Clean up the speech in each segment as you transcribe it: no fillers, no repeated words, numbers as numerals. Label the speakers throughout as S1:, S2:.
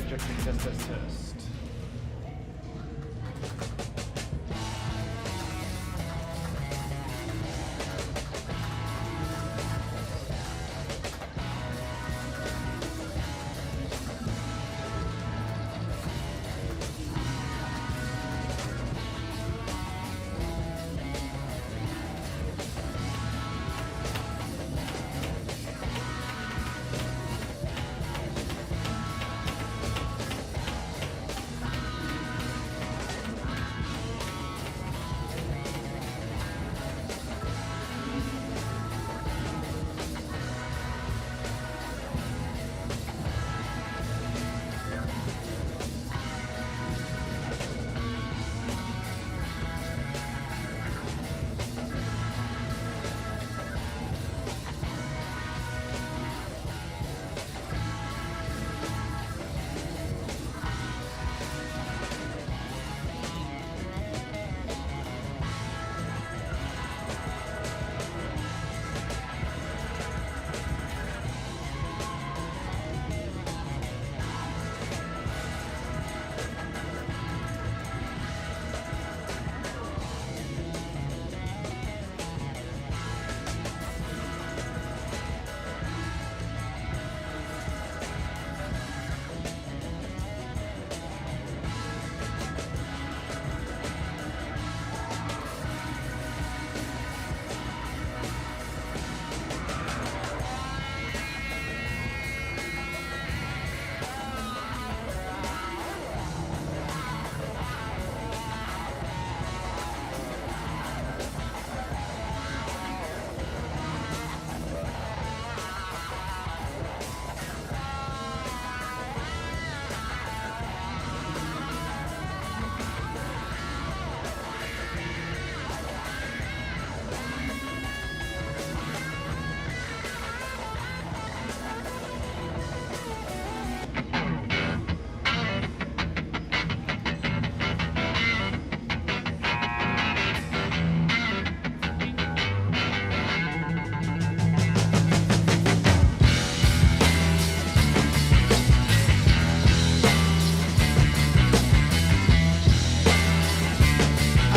S1: check, test.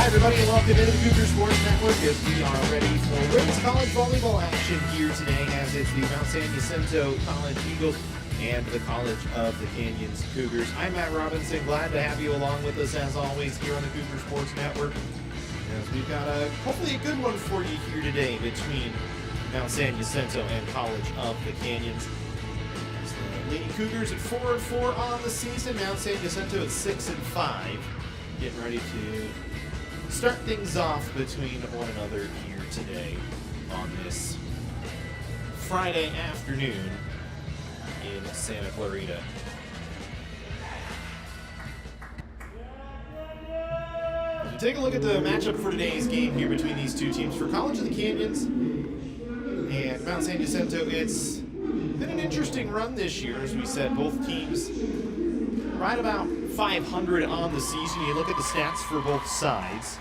S1: Everybody, and welcome to the Cougar Sports Network as we are ready for women's college volleyball action here today, as it's the Mount San Jacinto College Eagles and the College of the Canyons Cougars. I'm Matt Robinson, glad to have you along with us as always here on the Cougar Sports Network, as we've got hopefully a good one for you here today between Mount San Jacinto and College of the Canyons. As the Lady Cougars at 4-4 on the season, Mount San Jacinto at 6-5, getting ready to start things off between one another here today on this Friday afternoon in Santa Clarita. As we take a look at the matchup for today's game here between these two teams, for College of the Canyons and Mount San Jacinto, it's been an interesting run this year. As we said, both teams right about 500 on the season. You look at the stats for both sides.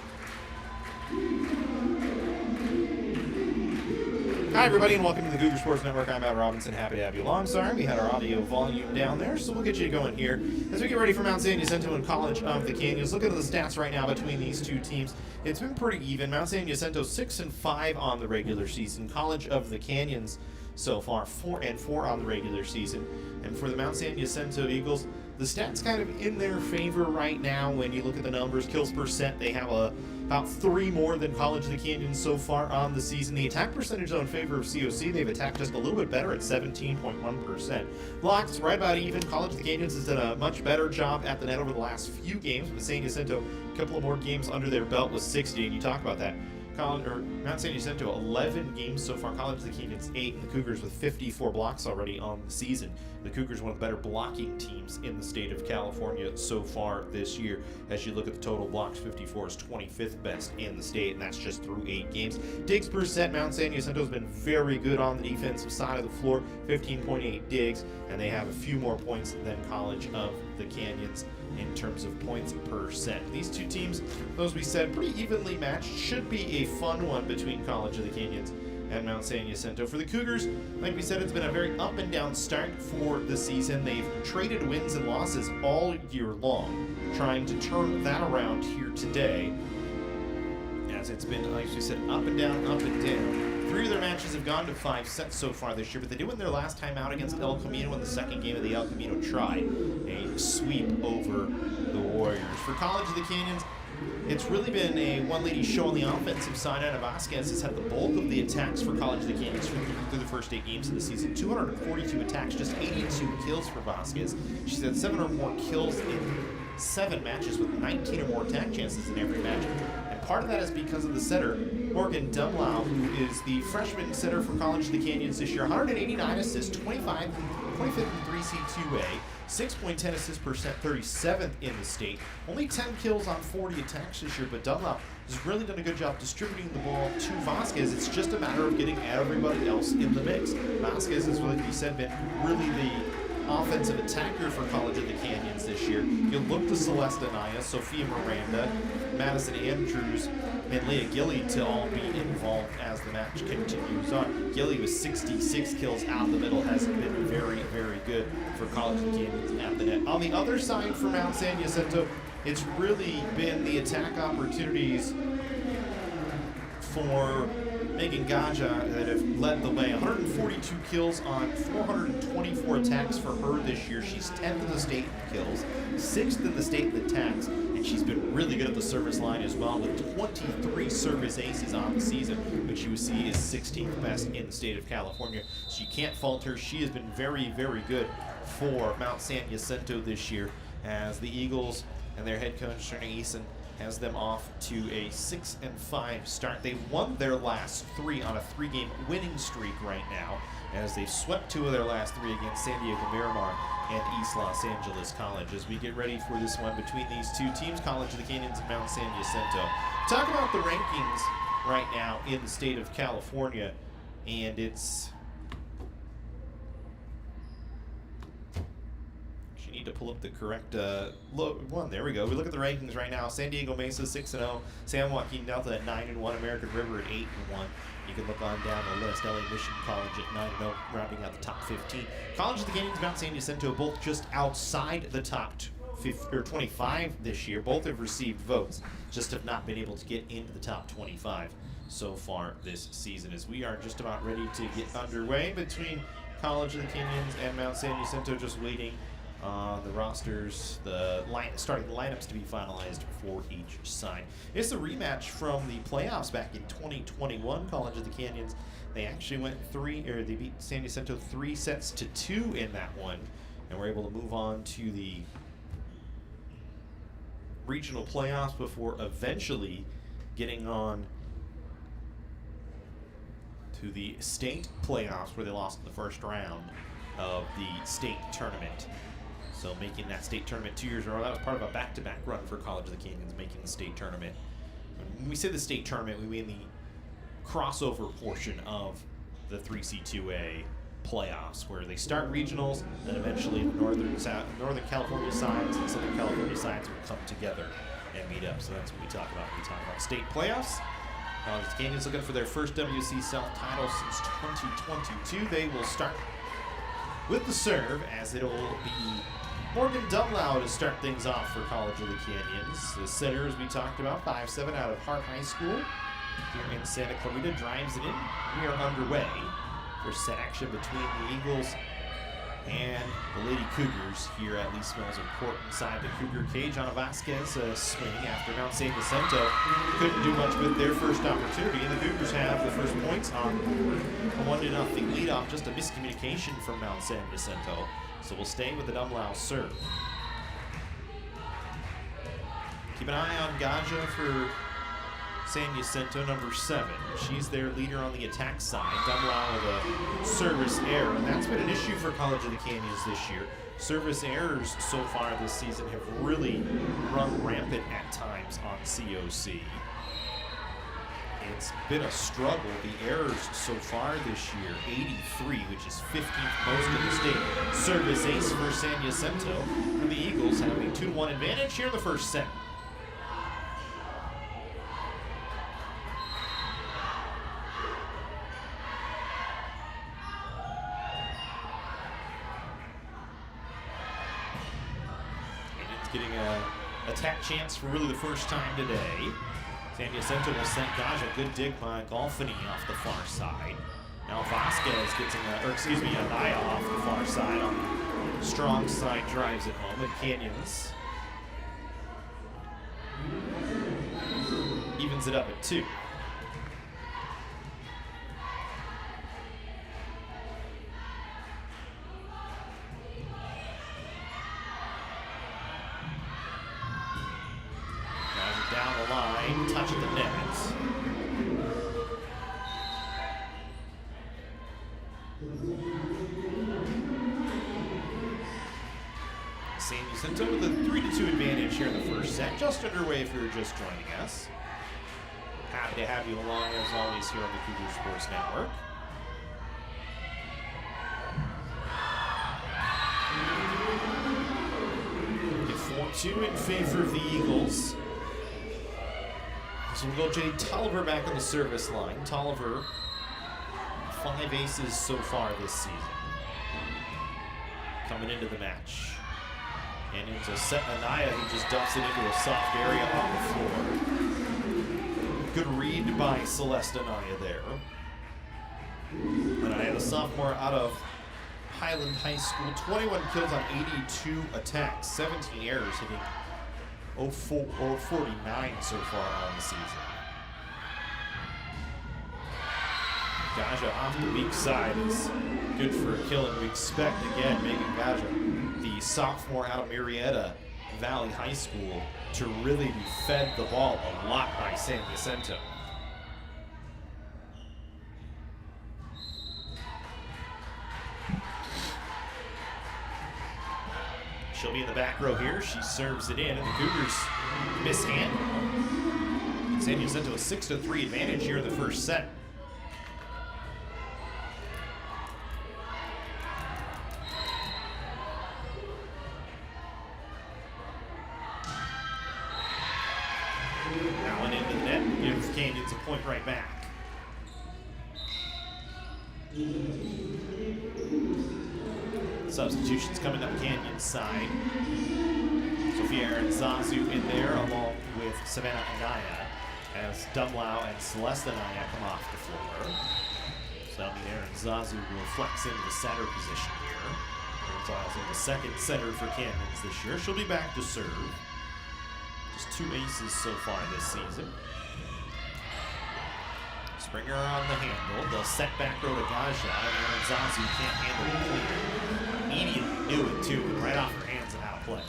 S1: Hi, everybody, and welcome to the Cougar Sports Network. I'm Matt Robinson. Happy to have you along. Sorry, we had our audio volume down there, so we'll get you going here as we get ready for Mount San Jacinto and College of the Canyons. Look at the stats right now between these two teams. It's been pretty even. Mount San Jacinto 6-5 on the regular season. College of the Canyons so far 4-4 on the regular season. And for the Mount San Jacinto Eagles, the stats kind of in their favor right now when you look at the numbers. Kills percent, they have about 3 more than College of the Canyons so far on the season. The attack percentage in favor of COC, they've attacked just a little bit better at 17.1%. Blocks, right about even. College of the Canyons has done a much better job at the net over the last few games, but San Jacinto, a couple of more games under their belt with 60, and you talk about that. Mount San Jacinto, 11 games so far. College of the Canyons, 8, and the Cougars with 54 blocks already on the season. The Cougars, one of the better blocking teams in the state of California so far this year. As you look at the total blocks, 54 is 25th best in the state, and that's just through 8 games. Digs per set, Mount San Jacinto has been very good on the defensive side of the floor, 15.8 digs, and they have a few more points than College of the Canyons in terms of points per set. These two teams, as we said, pretty evenly matched. Should be a fun one between College of the Canyons at Mount San Jacinto. For the Cougars, like we said, it's been a very up and down start for the season. They've traded wins and losses all year long, trying to turn that around here today, as it's been, like we said, up and down, up and down. 3 of their matches have gone to 5 sets so far this year, but they did win their last time out against El Camino in the second game of the El Camino Tri, a sweep over the Warriors. For College of the Canyons, it's really been a one-lady show on the offensive side. Ana Vasquez has had the bulk of the attacks for College of the Canyons through the first 8 games of the season. 242 attacks, just 82 kills for Vasquez. She's had 7 or more kills in 7 matches with 19 or more attack chances in every match. And part of that is because of the setter, Morgan Dumlau, who is the freshman setter for College of the Canyons this year. 189 assists, 25th in 3C2A. 6.10 assists per set, 37th in the state. Only 10 kills on 40 attacks this year, but Dunlop has really done a good job distributing the ball to Vasquez. It's just a matter of getting everybody else in the mix. Vasquez has, like you said, been really the offensive attacker for College of the Canyons this year. You'll look to Celeste Anaya, Sophia Miranda, Madison Andrews, and Leah Gilly to all be involved as the match continues on. Gilly with 66 kills out the middle has been very, very good for College of the Canyons at the net. On the other side for Mount San Jacinto, it's really been the attack opportunities for Megan Gaja that have led the way. 142 kills on 424 attacks for her this year. She's 10th in the state in kills, 6th in the state in attacks, and she's been really good at the service line as well, with 23 service aces on the season, which you see is 16th best in the state of California. So you can't fault her. She has been very, very good for Mount San Jacinto this year, as the Eagles and their head coach, Shirley Eason, has them off to a 6-5 start. They've won their last 3 on a 3-game winning streak right now, as they've swept 2 of their last 3 against San Diego Miramar and East Los Angeles College. As we get ready for this one between these 2 teams, College of the Canyons and Mount San Jacinto. Talk about the rankings right now in the state of California, and it's... need to pull up the correct one. There we go. We look at the rankings right now. San Diego Mesa 6-0, San Joaquin Delta at 9-1, American River at 8-1. You can look on down the list. LA Mission College at 9-0, rounding out the top 15. College of the Canyons, Mount San Jacinto, both just outside the top 25 this year. Both have received votes, just have not been able to get into the top 25 so far this season. As we are just about ready to get underway between College of the Canyons and Mount San Jacinto, just waiting the rosters, the starting lineups to be finalized for each side. It's a rematch from the playoffs back in 2021. College of the Canyons, they actually went they beat San Jacinto 3-2 in that one, and were able to move on to the regional playoffs before eventually getting on to the state playoffs, where they lost in the first round of the state tournament. So making that state tournament 2 years in a row, that was part of a back-to-back run for College of the Canyons, making the state tournament. When we say the state tournament, we mean the crossover portion of the 3C2A playoffs, where they start regionals, and eventually the Northern California sides and Southern California sides will come together and meet up. So that's what we talk about when we talk about state playoffs. College of the Canyons looking for their first WC South title since 2022. They will start with the serve, as it'll be Morgan Dumlau to start things off for College of the Canyons. The setter, as we talked about, 5'7" out of Hart High School here in Santa Clarita, drives it in. We are underway for set action between the Eagles and the Lady Cougars here at Lee Smelser Court inside the Cougar cage. Ana Vasquez swinging after Mount San Jacinto couldn't do much with their first opportunity, and the Cougars have the first points on a 1-0 lead off just a miscommunication from Mount San Jacinto. So we'll stay with the Dumlau serve. Keep an eye on Gaja for San Jacinto, number 7. She's their leader on the attack side. Dumlau with a service error, and that's been an issue for College of the Canyons this year. Service errors so far this season have really run rampant at times on COC. It's been a struggle. The errors so far this year, 83, which is 15th most in the state. Service ace for San Jacinto, and the Eagles having a 2-1 advantage here in the first set. getting a attack chance for really the first time today. San Jacinto will send Gaja. Good dig by Golfini off the far side. Now Vasquez gets Anaya off the far side on the strong side, drives it home, and Canyons evens it up at 2. Down the line, touch at the net. San Jacinto with a 3-2 advantage here in the first set. Just underway if you're just joining us. Happy to have you along as always here on the Cougar Sports Network. Get 4-2 in favor of the Eagles. So we'll go Jay Tolliver back on the service line. Tolliver, 5 aces so far this season. Coming into the match. And it's a set Anaya who just dumps it into a soft area on the floor. Good read by Celeste Anaya there. Anaya, the sophomore out of Highland High School. 21 kills on 82 attacks. 17 errors, hitting 49 so far on the season. Gaja off the weak side is good for a kill, and we expect again Megan Gaja, the sophomore out of Marietta Valley High School, to really be fed the ball a lot by San Jacinto. She'll be in the back row here. She serves it in, and the Cougars mishandle. San Jacinto a 6-3 advantage here in the first set. Allen into the net, gives Canyons a point right back. Substitutions coming up Canyon's side. Sophia Zazu in there along with Savannah Anaya as Dumlau and Celeste Anaya come off the floor. So that'll be there, and Zazu will flex into the center position here. Gonzalez in the second center for Canyons this year. She'll be back to serve. Just 2 aces so far this season. Springer on the handle. They'll set back row to Gaja, and Zazu can't handle it clear. Immediately knew it too, and right off her hands and out of play.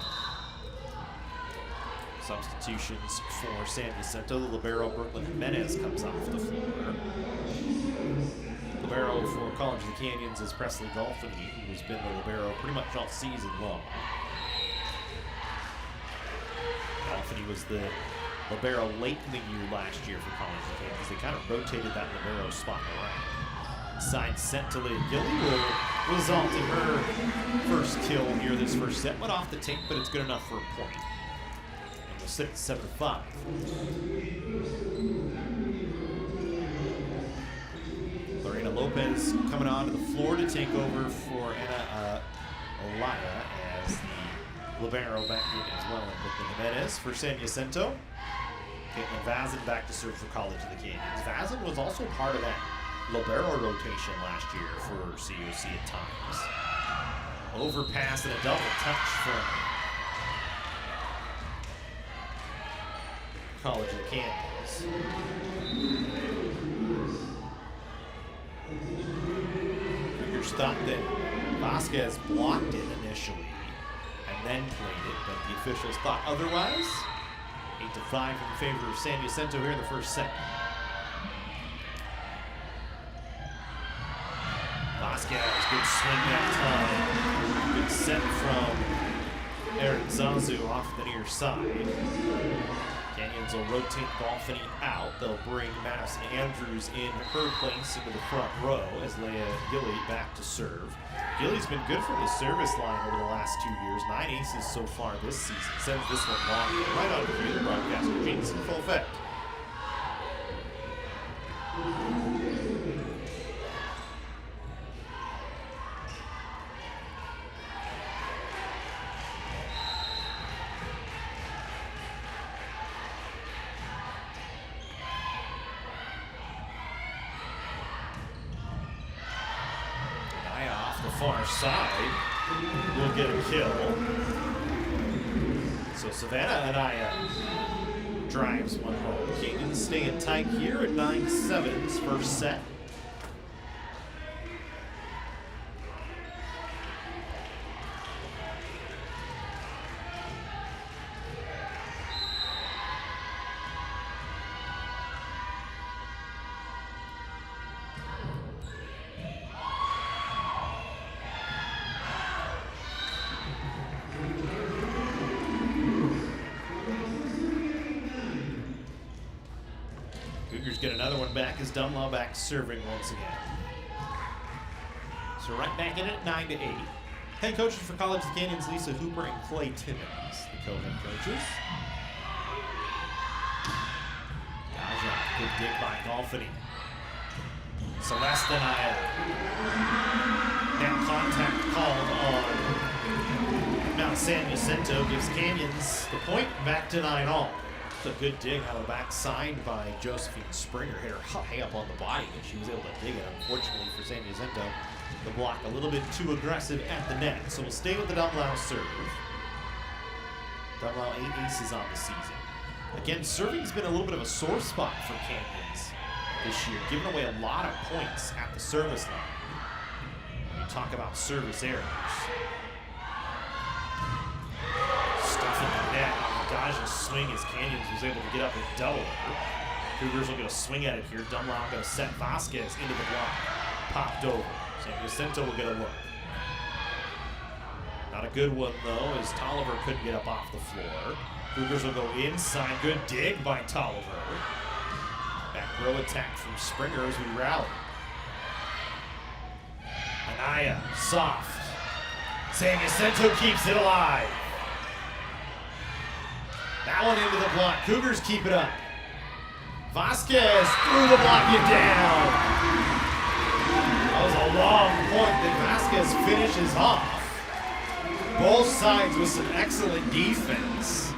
S1: Substitutions for San Jacinto. The libero Brooklyn Jimenez comes off the floor. Libero for College of the Canyons is Presley Golfini, who's been the libero pretty much all season long. Golfini was the libero late in the year last year for College of the Canyons. They kind of rotated that libero spot around. Side set to Leah Gilly will result in her first kill here this first set. Went off the tape, but it's good enough for a point. And we'll sit at 7-5. Lorena Lopez coming onto the floor to take over for Anna Olaya as the libero back in as well. And Brooklyn Jimenez for San Jacinto. Caitlin Vazin back to serve for College of the Canyons. Vazin was also part of that libero rotation last year for COC at times. Overpass and a double touch from College of the Canyons. Cougars thought that Vasquez blocked it initially and then played it, but the officials thought otherwise. 8-5 in favor of San Jacinto here in the first set. Vasquez, good swing that time. Good set from Erin Zazu off the near side. Canyons will rotate Golfini out. They'll bring Madison Andrews in her place into the front row as Leah Gilly back to serve. Gilly's been good from the service line over the last 2 years. 9 aces so far this season. Sends this one long right on the broadcast. Jacinto in full effect. far side will get a kill. So Savannah and drives one home. Canyons staying tight here at 9-7 first set. Cougars get another one back as Dunlaw back serving once again. So right back in it at 9-8. Head coaches for College of the Canyons, Lisa Hooper and Clay Timmons, the co-head coaches. Gaja, good dig by Golfini. Celeste and that contact called on Mount San Jacinto gives Canyons the point, back to 9-all. It's a good dig out of the back side by Josephine Springer. Hit her high up on the body, but she was able to dig it. Unfortunately for San Jacinto, the block a little bit too aggressive at the net. So we'll stay with the Dunlow serve. Dunlow 8 aces on the season. Again, serving's been a little bit of a sore spot for Canyons this year, giving away a lot of points at the service line. When you talk about service errors. Stuff in the net. Gaja's swing as Canyons was able to get up and double it. Cougars will get a swing at it here. Dunlop going to set Vasquez into the block. Popped over. San Jacinto will get a look. Not a good one, though, as Tolliver couldn't get up off the floor. Cougars will go inside. Good dig by Tolliver. Back row attack from Springer as we rally. Anaya, soft. San Jacinto keeps it alive. That one into the block. Cougars keep it up. Vasquez through the block and down. That was a long point that Vasquez finishes off. Both sides with some excellent defense.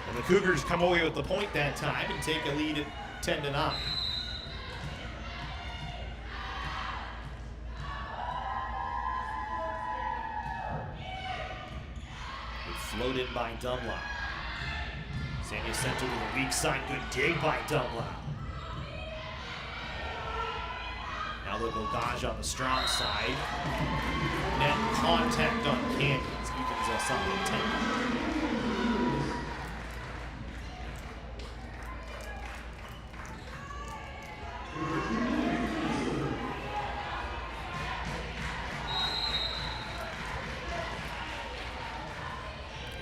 S1: And the Cougars come away with the point that time and take a lead at 10-9. Floated by Dunlop. San Jacinto with a weak side, good dig by Dunlop. Now they'll go Gaja on the strong side. Net contact on Canyons, evens us up at 10.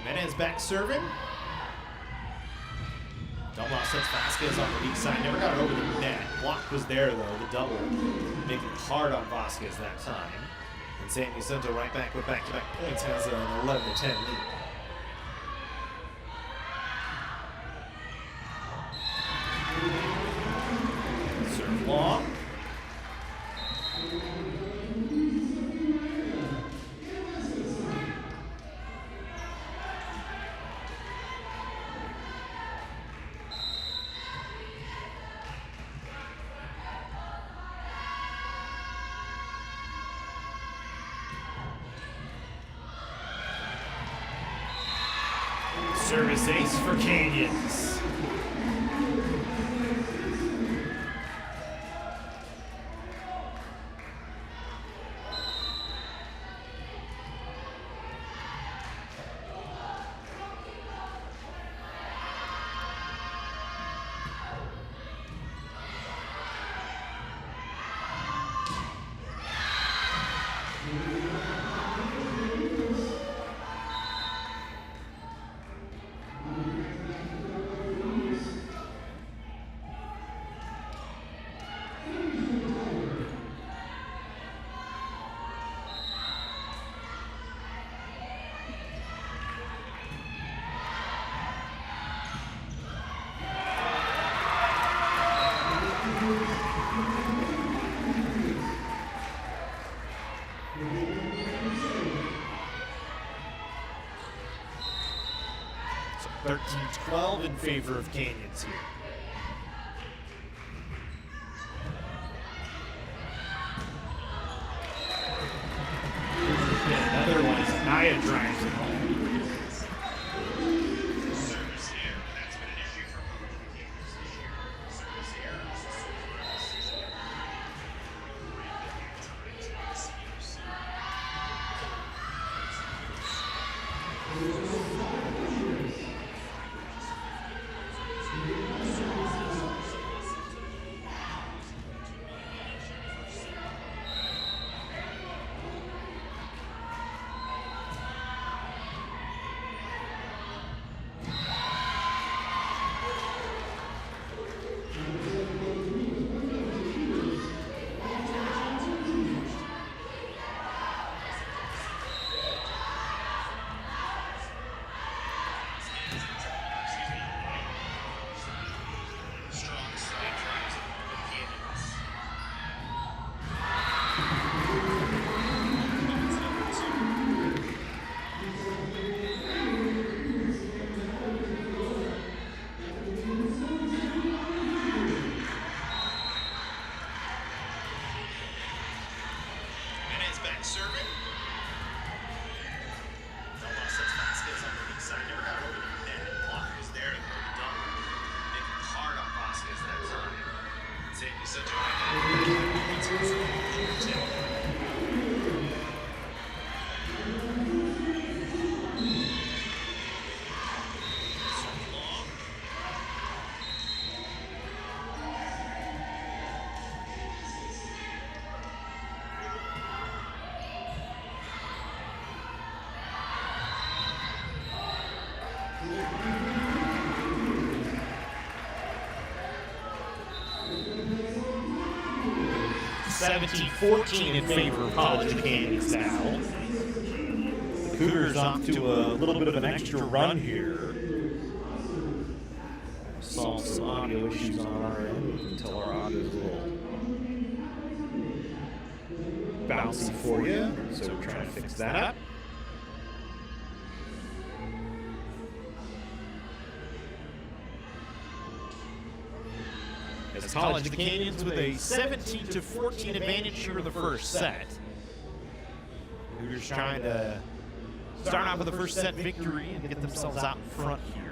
S1: Jimenez back serving. Dunlop sets Vasquez on the weak side. Never got it over the net. Block was there, though. The double making it hard on Vasquez that time. And San Jacinto right back with back-to-back points has an 11-10 lead. Serve long. Service ace for Canyons. So 13-12 in favor of Canyons here. (17-14) in favor of College of Canyons now. The Cougars off to a little bit of an extra run here. Solve some audio issues on our end. You can tell our audio is a little bouncy for you, so we're trying to fix that up. As College of the Canyons with a 17-14 advantage here in the first set. Cougars trying to start off with a first set victory and get themselves out in front here.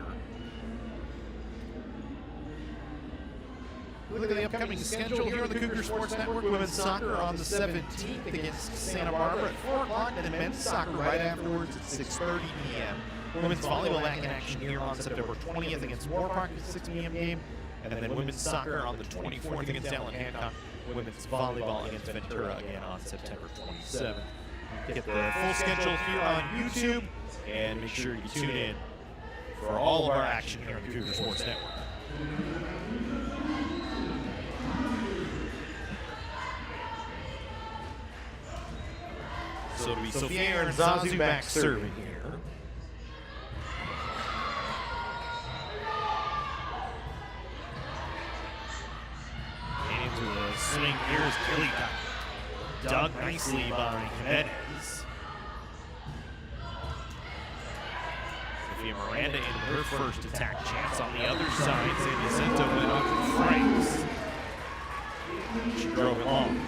S1: Look at the upcoming schedule here on the Cougar Sports Network. Women's soccer on the 17th against Santa Barbara at 4 o'clock, and then men's soccer right afterwards at 6:30 p.m. Women's volleyball back in action here on September 20th against Moorpark at 6 p.m. game. And then women's soccer on the 24th against Allen Hancock. Women's volleyball against Ventura again on September 27th. Get the full schedule here on YouTube, and make sure you tune in for all of our action here on the Cougar Sports Network. So it'll be Sophia and Zazu back serving here. Into the swing here is Kelly dug nicely by Jimenez. Sophia Miranda into her first attack chance on the other side. Jacinto went up and Franks. She drove it long.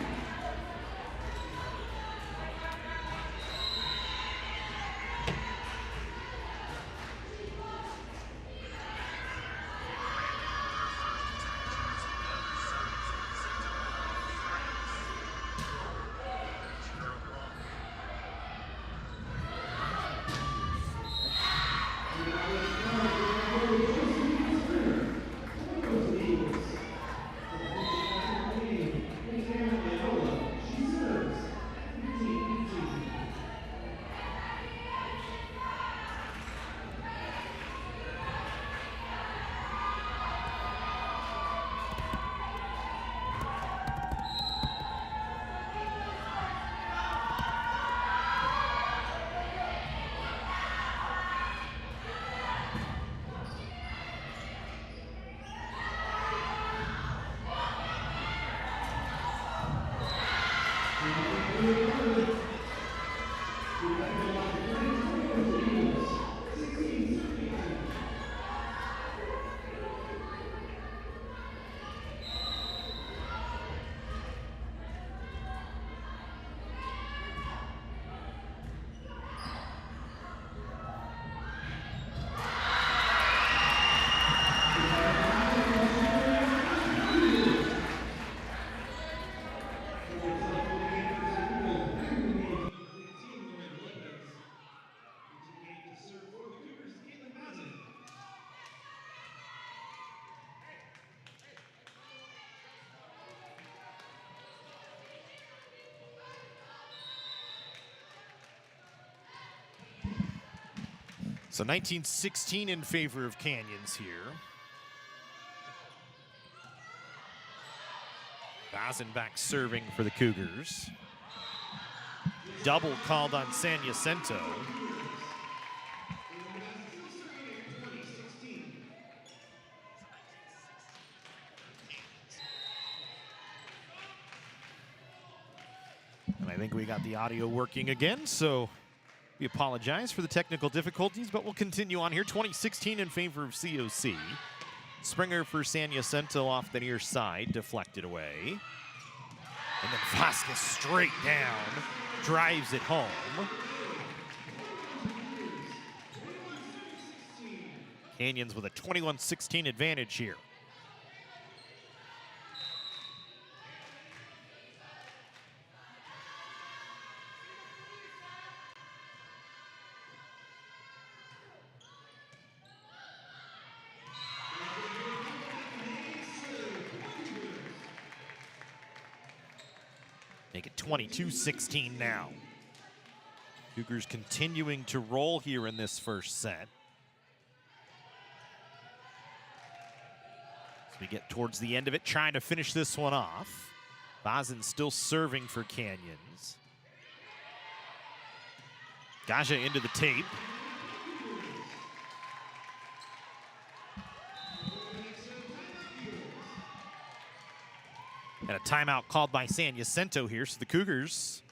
S1: So 19-16 in favor of Canyons here. Bazenbach serving for the Cougars. Double called on San Jacinto. And I think we got the audio working again, so we apologize for the technical difficulties, but we'll continue on here. 20-16 in favor of COC. Springer for San Jacinto off the near side, deflected away. And then Vasquez straight down, drives it home. Canyons with a 21-16 advantage here. Make it 22-16 now. Cougars continuing to roll here in this first set. As we get towards the end of it, trying to finish this one off. Bazin still serving for Canyons. Gaja into the tape. And a timeout called by San Jacinto here, so the Cougars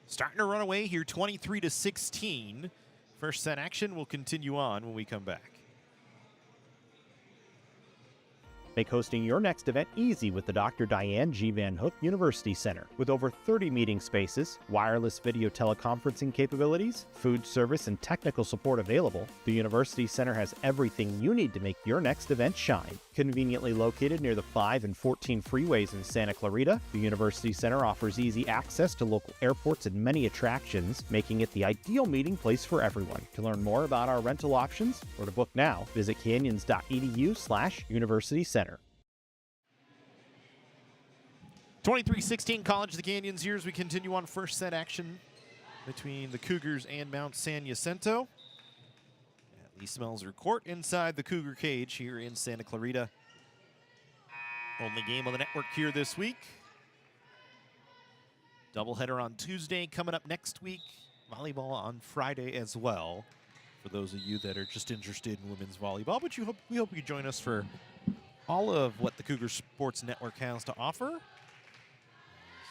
S1: starting to run away here, 23-16. First set action will continue on when we come back.
S2: Make hosting your next event easy with the Dr. Diane G. Van Hook University Center. With over 30 meeting spaces, wireless video teleconferencing capabilities, food service, and technical support available, the University Center has everything you need to make your next event shine. Conveniently located near the 5 and 14 freeways in Santa Clarita, the University Center offers easy access to local airports and many attractions, making it the ideal meeting place for everyone. To learn more about our rental options or to book now, visit canyons.edu/University Center.
S1: 23-16 College of the Canyons here as we continue on first set action between the Cougars and Mount San Jacinto. At the Smelser Court inside the Cougar cage here in Santa Clarita. Only game on the network here this week. Doubleheader on Tuesday coming up next week. Volleyball on Friday as well. For those of you that are just interested in women's volleyball, but we hope you join us for all of what the Cougar Sports Network has to offer. So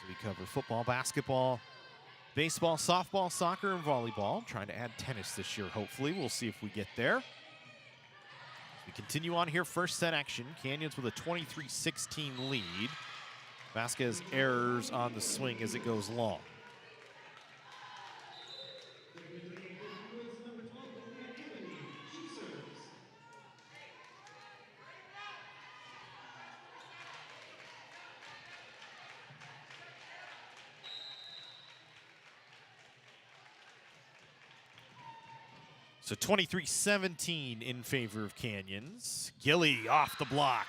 S1: we cover football, basketball, baseball, softball, soccer, and volleyball. Trying to add tennis this year, hopefully. We'll see if we get there. As we continue on here, first set action. Canyons with a 23-16 lead. Vasquez errors on the swing as it goes long. So 23-17 in favor of Canyons. Gilly off the block.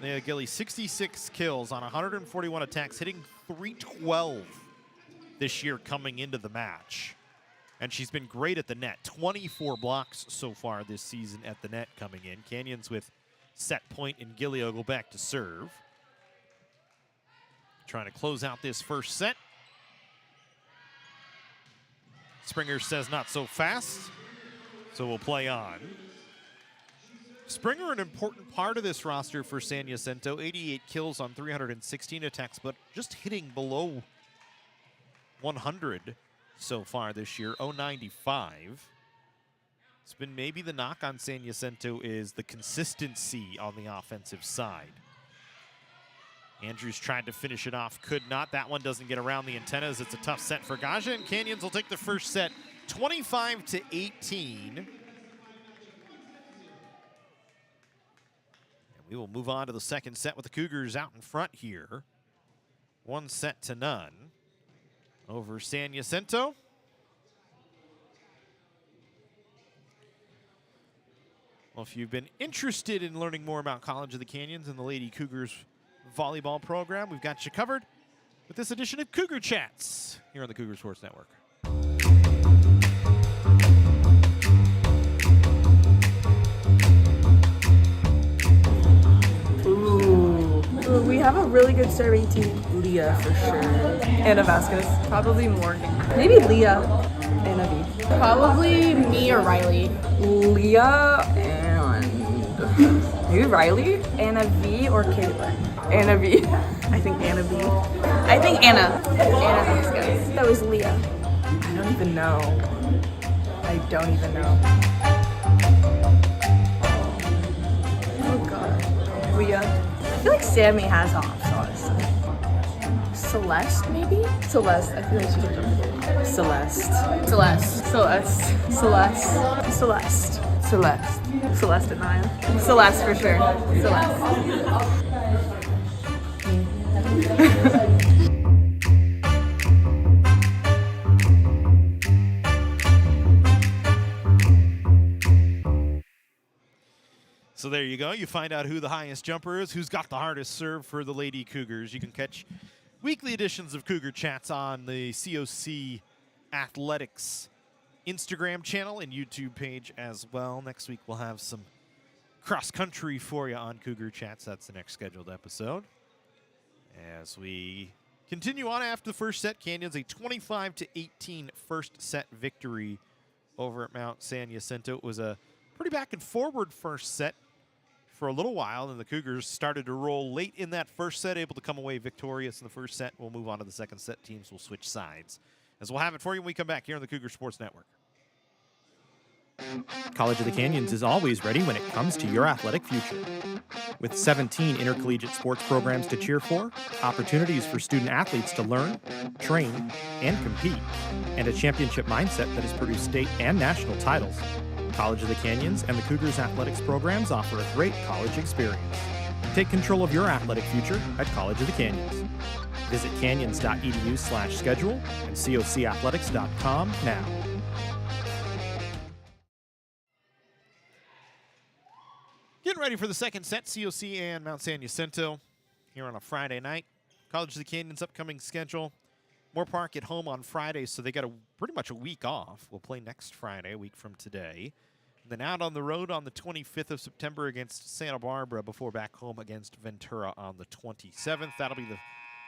S1: Yeah, Gilly 66 kills on 141 attacks, hitting .312 this year coming into the match. And she's been great at the net. 24 blocks so far this season at the net coming in. Canyons with set point, and Gilly will go back to serve. Trying to close out this first set. Springer says not so fast, so we'll play on. Springer, an important part of this roster for San Jacinto, 88 kills on 316 attacks, but just hitting below 100 so far this year, 095. It's been maybe the knock on San Jacinto is the consistency on the offensive side. Andrews tried to finish it off, could not. That one doesn't get around the antennas. It's a tough set for Gaja, and Canyons will take the first set 25-18. And we will move on to the second set with the Cougars out in front here. 1-0 over San Jacinto. Well, if you've been interested in learning more about College of the Canyons and the Lady Cougars volleyball program, we've got you covered with this edition of Cougar Chats here on the Cougar Sports Network.
S3: Ooh, we have a really good serving team. Leah for sure. Anna Vasquez. Probably Morgan. Maybe Leah. Anna V.
S4: Probably me or Riley.
S3: Leah and maybe Riley. Anna V or Caitlin. Anna V. I think Anna V.
S4: I think Anna. Anna Vasquez.
S3: That was Leah. I don't even know. Oh god. Leah. I feel like Sammy has off, honestly. Celeste, maybe? Celeste. I feel like she's a Celeste.
S4: Celeste.
S3: Celeste. Celeste. Celeste. Celeste. Celeste and Naya.
S4: Celeste for sure. Celeste.
S1: So there you go. You find out who the highest jumper is, who's got the hardest serve for the Lady Cougars. You can catch weekly editions of Cougar Chats on the COC Athletics Instagram channel and YouTube page as well. Next week we'll have some cross country for you on Cougar Chats. That's the next scheduled episode. As we continue on after the first set, Canyons a 25-18 first set victory over at Mount San Jacinto. It was a pretty back and forward first set for a little while, and the Cougars started to roll late in that first set, able to come away victorious in the first set. We'll move on to the second set. Teams will switch sides. As we'll have it for you when we come back here on the Cougar Sports Network.
S2: College of the Canyons is always ready when it comes to your athletic future. With 17 intercollegiate sports programs to cheer for, opportunities for student athletes to learn, train, and compete, and a championship mindset that has produced state and national titles, College of the Canyons and the Cougars athletics programs offer a great college experience. Take control of your athletic future at College of the Canyons. Visit canyons.edu/schedule and cocathletics.com now.
S1: Getting ready for the second set, COC and Mount San Jacinto here on a Friday night. College of the Canyons' upcoming schedule. Moore Park at home on Friday, so they got pretty much a week off. We'll play next Friday, a week from today. And then out on the road on the 25th of September against Santa Barbara before back home against Ventura on the 27th. That'll be the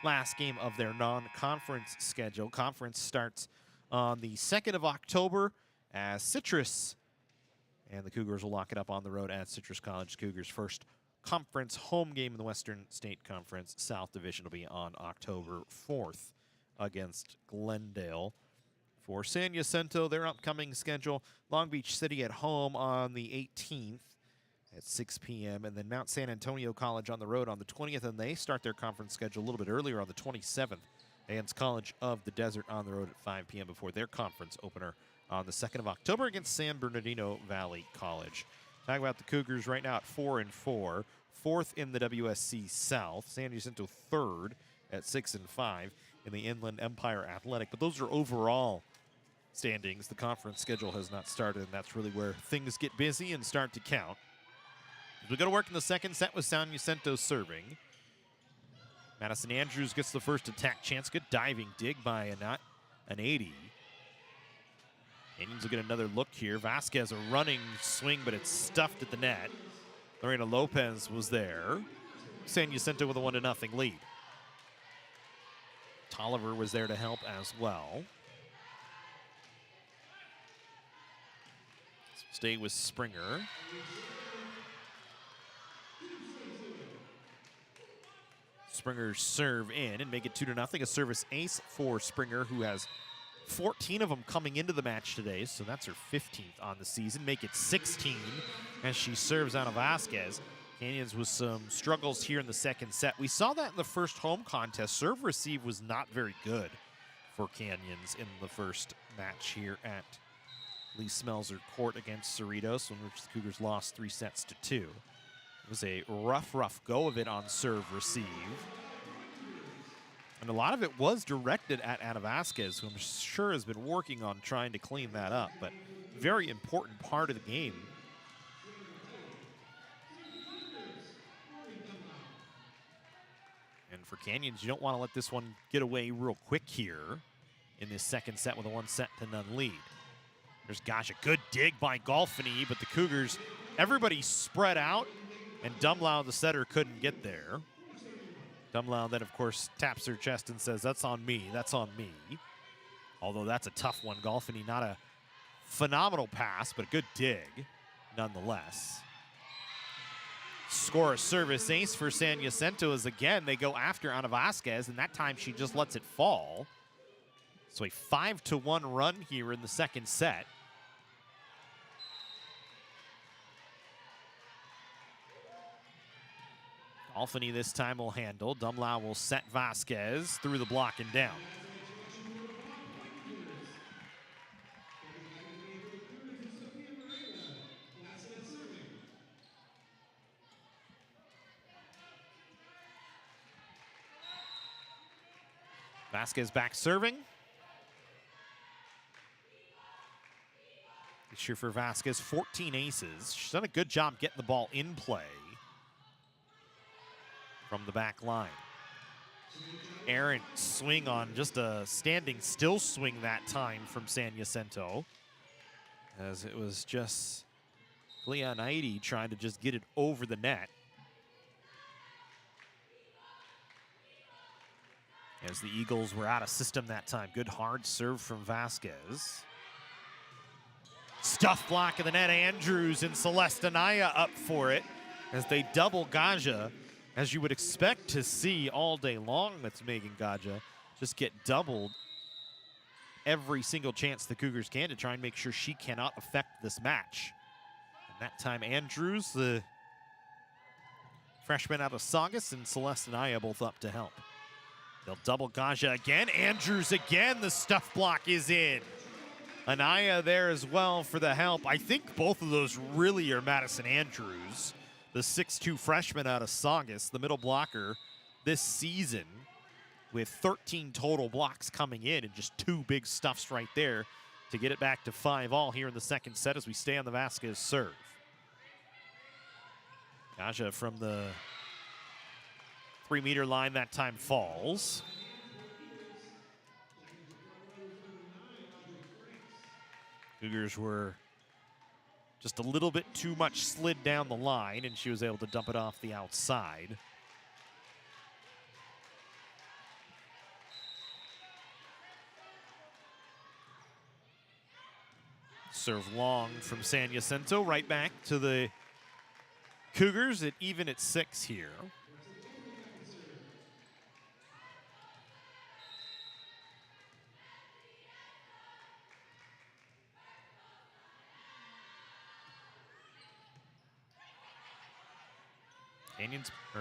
S1: last game of their non-conference schedule. Conference starts on the 2nd of October as Citrus, and the Cougars will lock it up on the road at Citrus College. Cougars' first conference home game in the Western State Conference South Division will be on October 4th against Glendale. For San Jacinto, their upcoming schedule, Long Beach City at home on the 18th at 6 p.m., and then Mount San Antonio College on the road on the 20th, and they start their conference schedule a little bit earlier on the 27th against College of the Desert on the road at 5 p.m. before their conference opener on the 2nd of October against San Bernardino Valley College. Talking about the Cougars right now at 4-4, fourth in the WSC South. San Jacinto third at 6-5 in the Inland Empire Athletic. But those are overall standings. The conference schedule has not started, and that's really where things get busy and start to count. We go to work in the second set with San Jacinto serving. Madison Andrews gets the first attack chance. Good diving dig by an 80. Indians will get another look here. Vasquez a running swing, but it's stuffed at the net. Lorena Lopez was there. San Jacinto with a 1-0 lead. Tolliver was there to help as well. Stay with Springer. Springer's serve in and make it 2-0. A service ace for Springer, who has 14 of them coming into the match today, so that's her 15th on the season. Make it 16 as she serves out of Vasquez. Canyons with some struggles here in the second set. We saw that in the first home contest. Serve receive was not very good for Canyons in the first match here at Lee Smelser Court against Cerritos, in which the Cougars lost 3-2. It was a rough go of it on serve receive. And a lot of it was directed at Ana Vasquez, who I'm sure has been working on trying to clean that up, but very important part of the game. And for Canyons, you don't want to let this one get away real quick here in this second set with a 1-0 lead. There's, gosh, a good dig by Golfini, but the Cougars, everybody spread out, and Dumlau, the setter, couldn't get there. Dumlau then, of course, taps her chest and says, "That's on me, that's on me." Although that's a tough one. Golfini, not a phenomenal pass, but a good dig nonetheless. Score a service ace for San Jacinto as, again, they go after Ana Vasquez, and that time she just lets it fall. So a 5-1 run here in the second set. Golfini this time will handle. Dumlau will set Vasquez through the block and down. Vasquez back serving. This year for Vasquez, 14 aces. She's done a good job getting the ball in play from the back line. Errant swing on just a standing still swing that time from San Jacinto. as it was just Leonides trying to just get it over the net. As the Eagles were out of system that time. Good hard serve from Vasquez. Stuff block of the net. Andrews and Celeste Anaya up for it as they double Gaja, as you would expect to see all day long. That's Megan Gaja just get doubled every single chance the Cougars can to try and make sure she cannot affect this match. And that time Andrews, the freshman out of Saugus, and Celeste Anaya both up to help. They'll double Gaja again. Andrews again. The stuff block is in. Anaya there as well for the help. I think both of those really are Madison Andrews, the 6'2 freshman out of Saugus, the middle blocker this season, with 13 total blocks coming in and just 2 big stuffs right there to get it back to 5-all here in the second set as we stay on the Vasquez serve. Gaja from the 3-meter line that time falls. Cougars were just a little bit too much slid down the line, and she was able to dump it off the outside. Serve long from San Jacinto, right back to the Cougars at even at 6 here.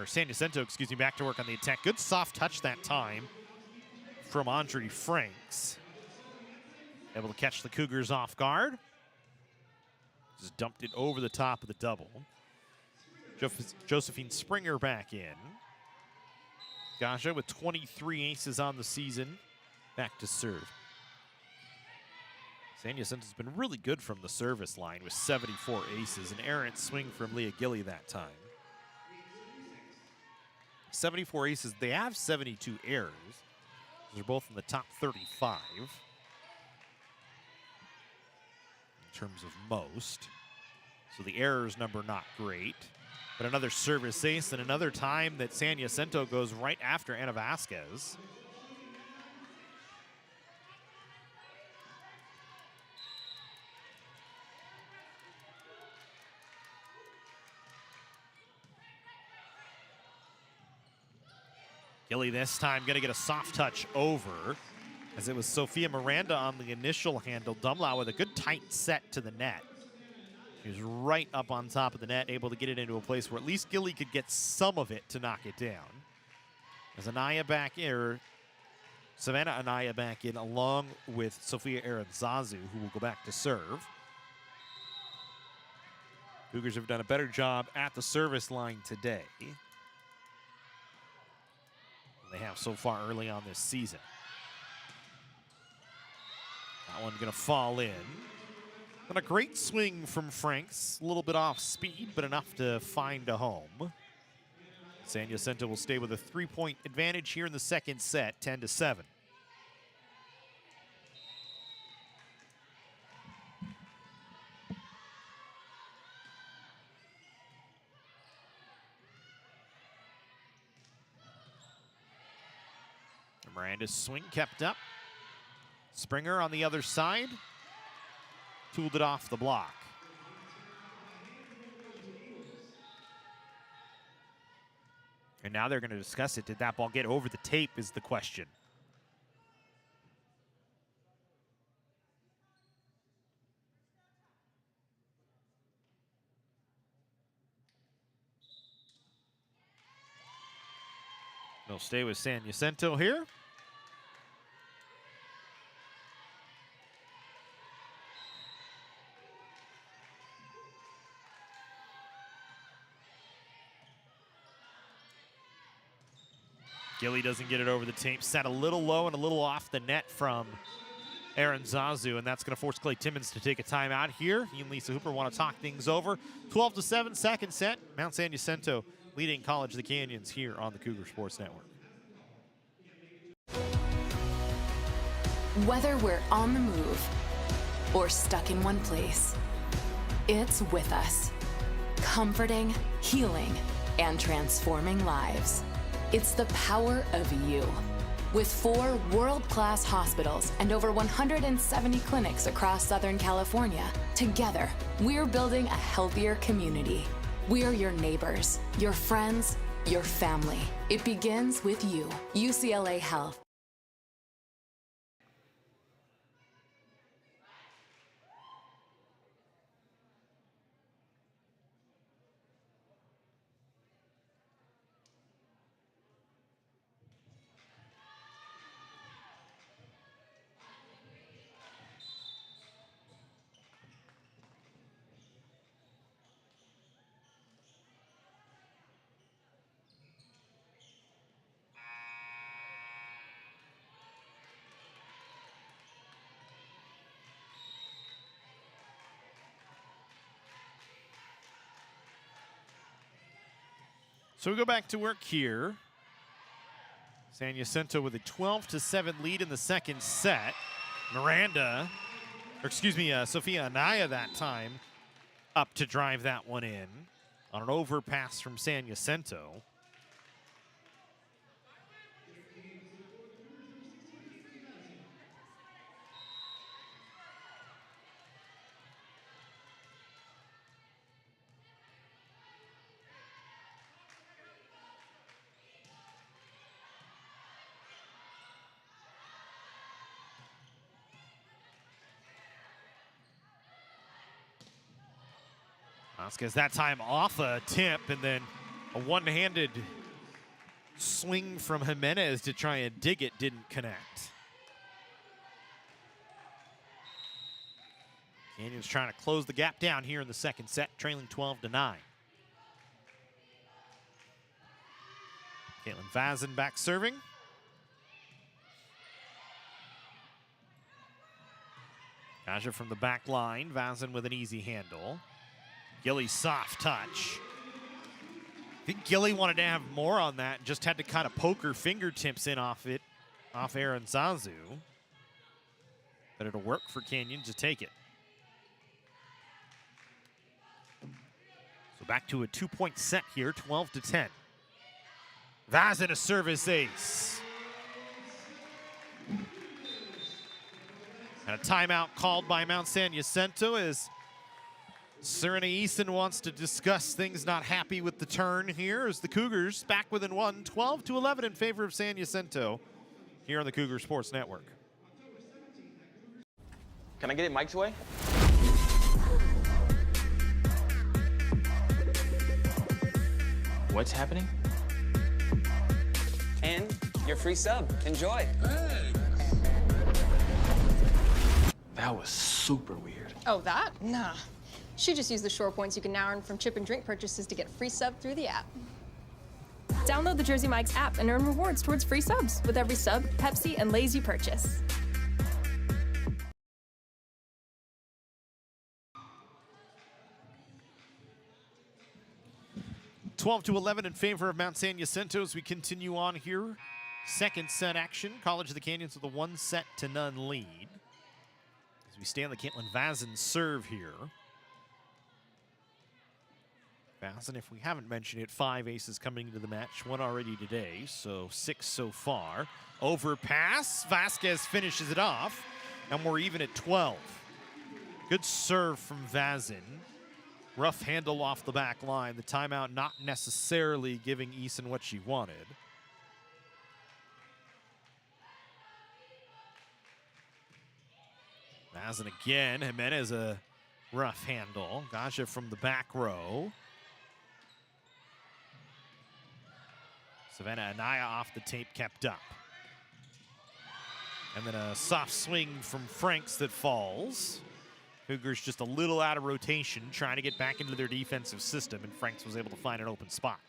S1: San Jacinto, excuse me, back to work on the attack. Good soft touch that time from Andre Franks. Able to catch the Cougars off guard. Just dumped it over the top of the double. Josephine Springer back in. Gaja with 23 aces on the season. Back to serve. San Jacinto's been really good from the service line with 74 aces. An errant swing from Leah Gilly that time. 74 aces. They have 72 errors. They're both in the top 35 in terms of most. So the errors number not great. But another service ace and another time that San Jacinto goes right after Ana Vasquez. Gilly this time going to get a soft touch over, as it was Sophia Miranda on the initial handle. Dumlau with a good tight set to the net. He was right up on top of the net, able to get it into a place where at least Gilly could get some of it to knock it down. As Anaya back in, or Savannah Anaya back in, along with Sophia Aranzazu, who will go back to serve. Cougars have done a better job at the service line today than they have so far early on this season. That one going to fall in. And a great swing from Franks. A little bit off speed, but enough to find a home. San Jacinto will stay with a 3-point advantage here in the second set, 10-7. Miranda's swing kept up. Springer on the other side. Tooled it off the block. And now they're going to discuss it. Did that ball get over the tape is the question. They'll stay with San Jacinto here. Gilly doesn't get it over the tape. Set a little low and a little off the net from Aranzazu, and that's going to force Clay Timmons to take a timeout here. He and Lisa Hooper want to talk things over. 12-7, second set. Mount San Jacinto leading College of the Canyons here on the Cougar Sports Network.
S5: Whether we're on the move or stuck in one place. It's with us, comforting, healing, and transforming lives. It's the power of you. With 4 world-class hospitals and over 170 clinics across Southern California, together, we're building a healthier community. We're your neighbors, your friends, your family. It begins with you. UCLA Health.
S1: So we go back to work here. San Jacinto with a 12-7 lead in the second set. Sophia Anaya that time up to drive that one in on an overpass from San Jacinto. Vasquez that time off a tip, and then a one-handed swing from Jimenez to try and dig it didn't connect. Canyon's trying to close the gap down here in the second set, trailing 12-9. Caitlin Vazin back serving. Kaja from the back line, Vazin with an easy handle. Gilly soft touch. I think Gilly wanted to have more on that, just had to kind of poke her fingertips in off Aaron Zazu. But it'll work for Canyon to take it. So back to a 2-point set here, 12-10. Vazin a service ace. And a timeout called by Mount San Jacinto as Serena Easton wants to discuss things not happy with the turn here as the Cougars back within one, 12-11 in favor of San Jacinto here on the Cougar Sports Network.
S6: Can I get it Mike's way? What's happening?
S7: And your free sub. Enjoy.
S6: That was super weird.
S8: Oh, that? Nah. She just used the Shore points you can now earn from chip and drink purchases to get free sub through the app. Download the Jersey Mike's app and earn rewards towards free subs with every sub, Pepsi, and Lay's you purchase.
S1: Twelve to 11 in favor of Mount San Jacinto as we continue on here. Second set action. College of the Canyons with a 1-0 lead. As we stay on the Caitlin Vazin serve here. Vazin, if we haven't mentioned it, 5 aces coming into the match, 1 already today, so 6 so far. Overpass, Vasquez finishes it off, and we're even at 12. Good serve from Vazin. Rough handle off the back line. The timeout not necessarily giving Eason what she wanted. Vazin again, Jimenez a rough handle. Gaja from the back row. Savannah Anaya off the tape kept up. And then a soft swing from Franks that falls. Cougars just a little out of rotation, trying to get back into their defensive system, and Franks was able to find an open spot.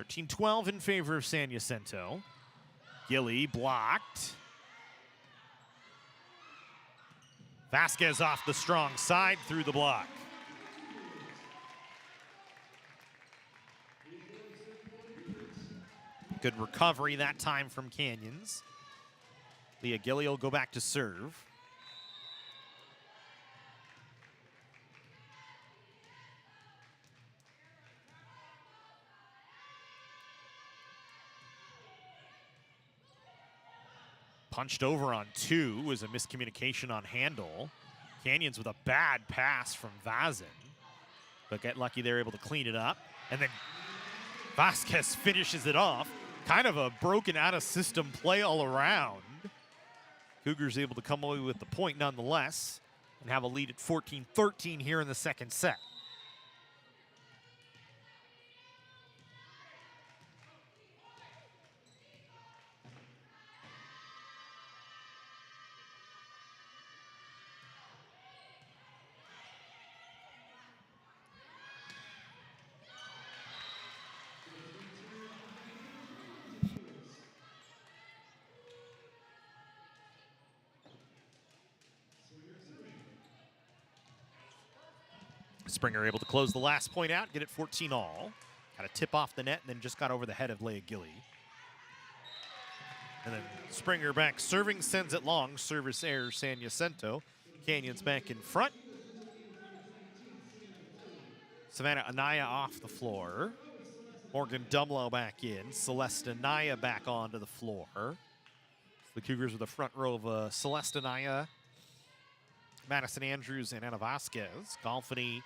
S1: Team 12 in favor of San Jacinto. Gilly blocked. Vasquez off the strong side through the block. Good recovery that time from Canyons. Leah Gilly will go back to serve. Punched over on 2 was a miscommunication on handle. Canyons with a bad pass from Vazin, but get lucky they're able to clean it up. And then Vasquez finishes it off. Kind of a broken out of system play all around. Cougars able to come away with the point nonetheless and have a lead at 14-13 here in the second set. Springer able to close the last point out, get it 14-all. Got a tip off the net and then just got over the head of Leah Gilly. And then Springer back serving, sends it long. Service error, San Jacinto. Canyons back in front. Savannah Anaya off the floor. Morgan Dumlow back in. Celeste Anaya back onto the floor. The Cougars with the front row of Celeste Anaya, Madison Andrews, and Anna Vasquez. Golfany,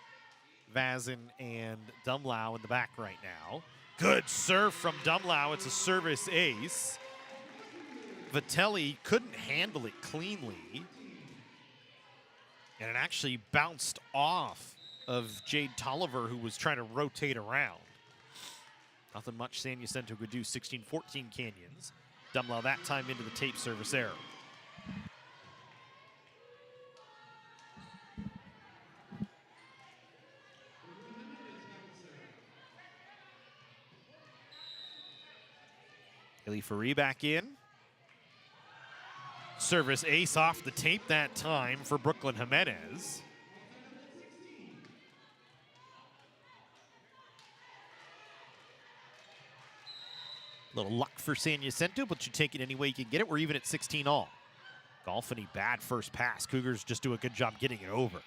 S1: Vazin, and Dumlow in the back right now. Good serve from Dumlow. It's a service ace. Vitelli couldn't handle it cleanly. And it actually bounced off of Jade Tolliver, who was trying to rotate around. Nothing much San Jacinto could do. 16-14 Canyons. Dumlow that time into the tape service error. Haley Faree back in. Service ace off the tape that time for Brooklyn Jimenez. Little luck for San Jacinto, but you take it any way you can get it. We're even at 16-all. Golfany, bad first pass. Cougars just do a good job getting it over.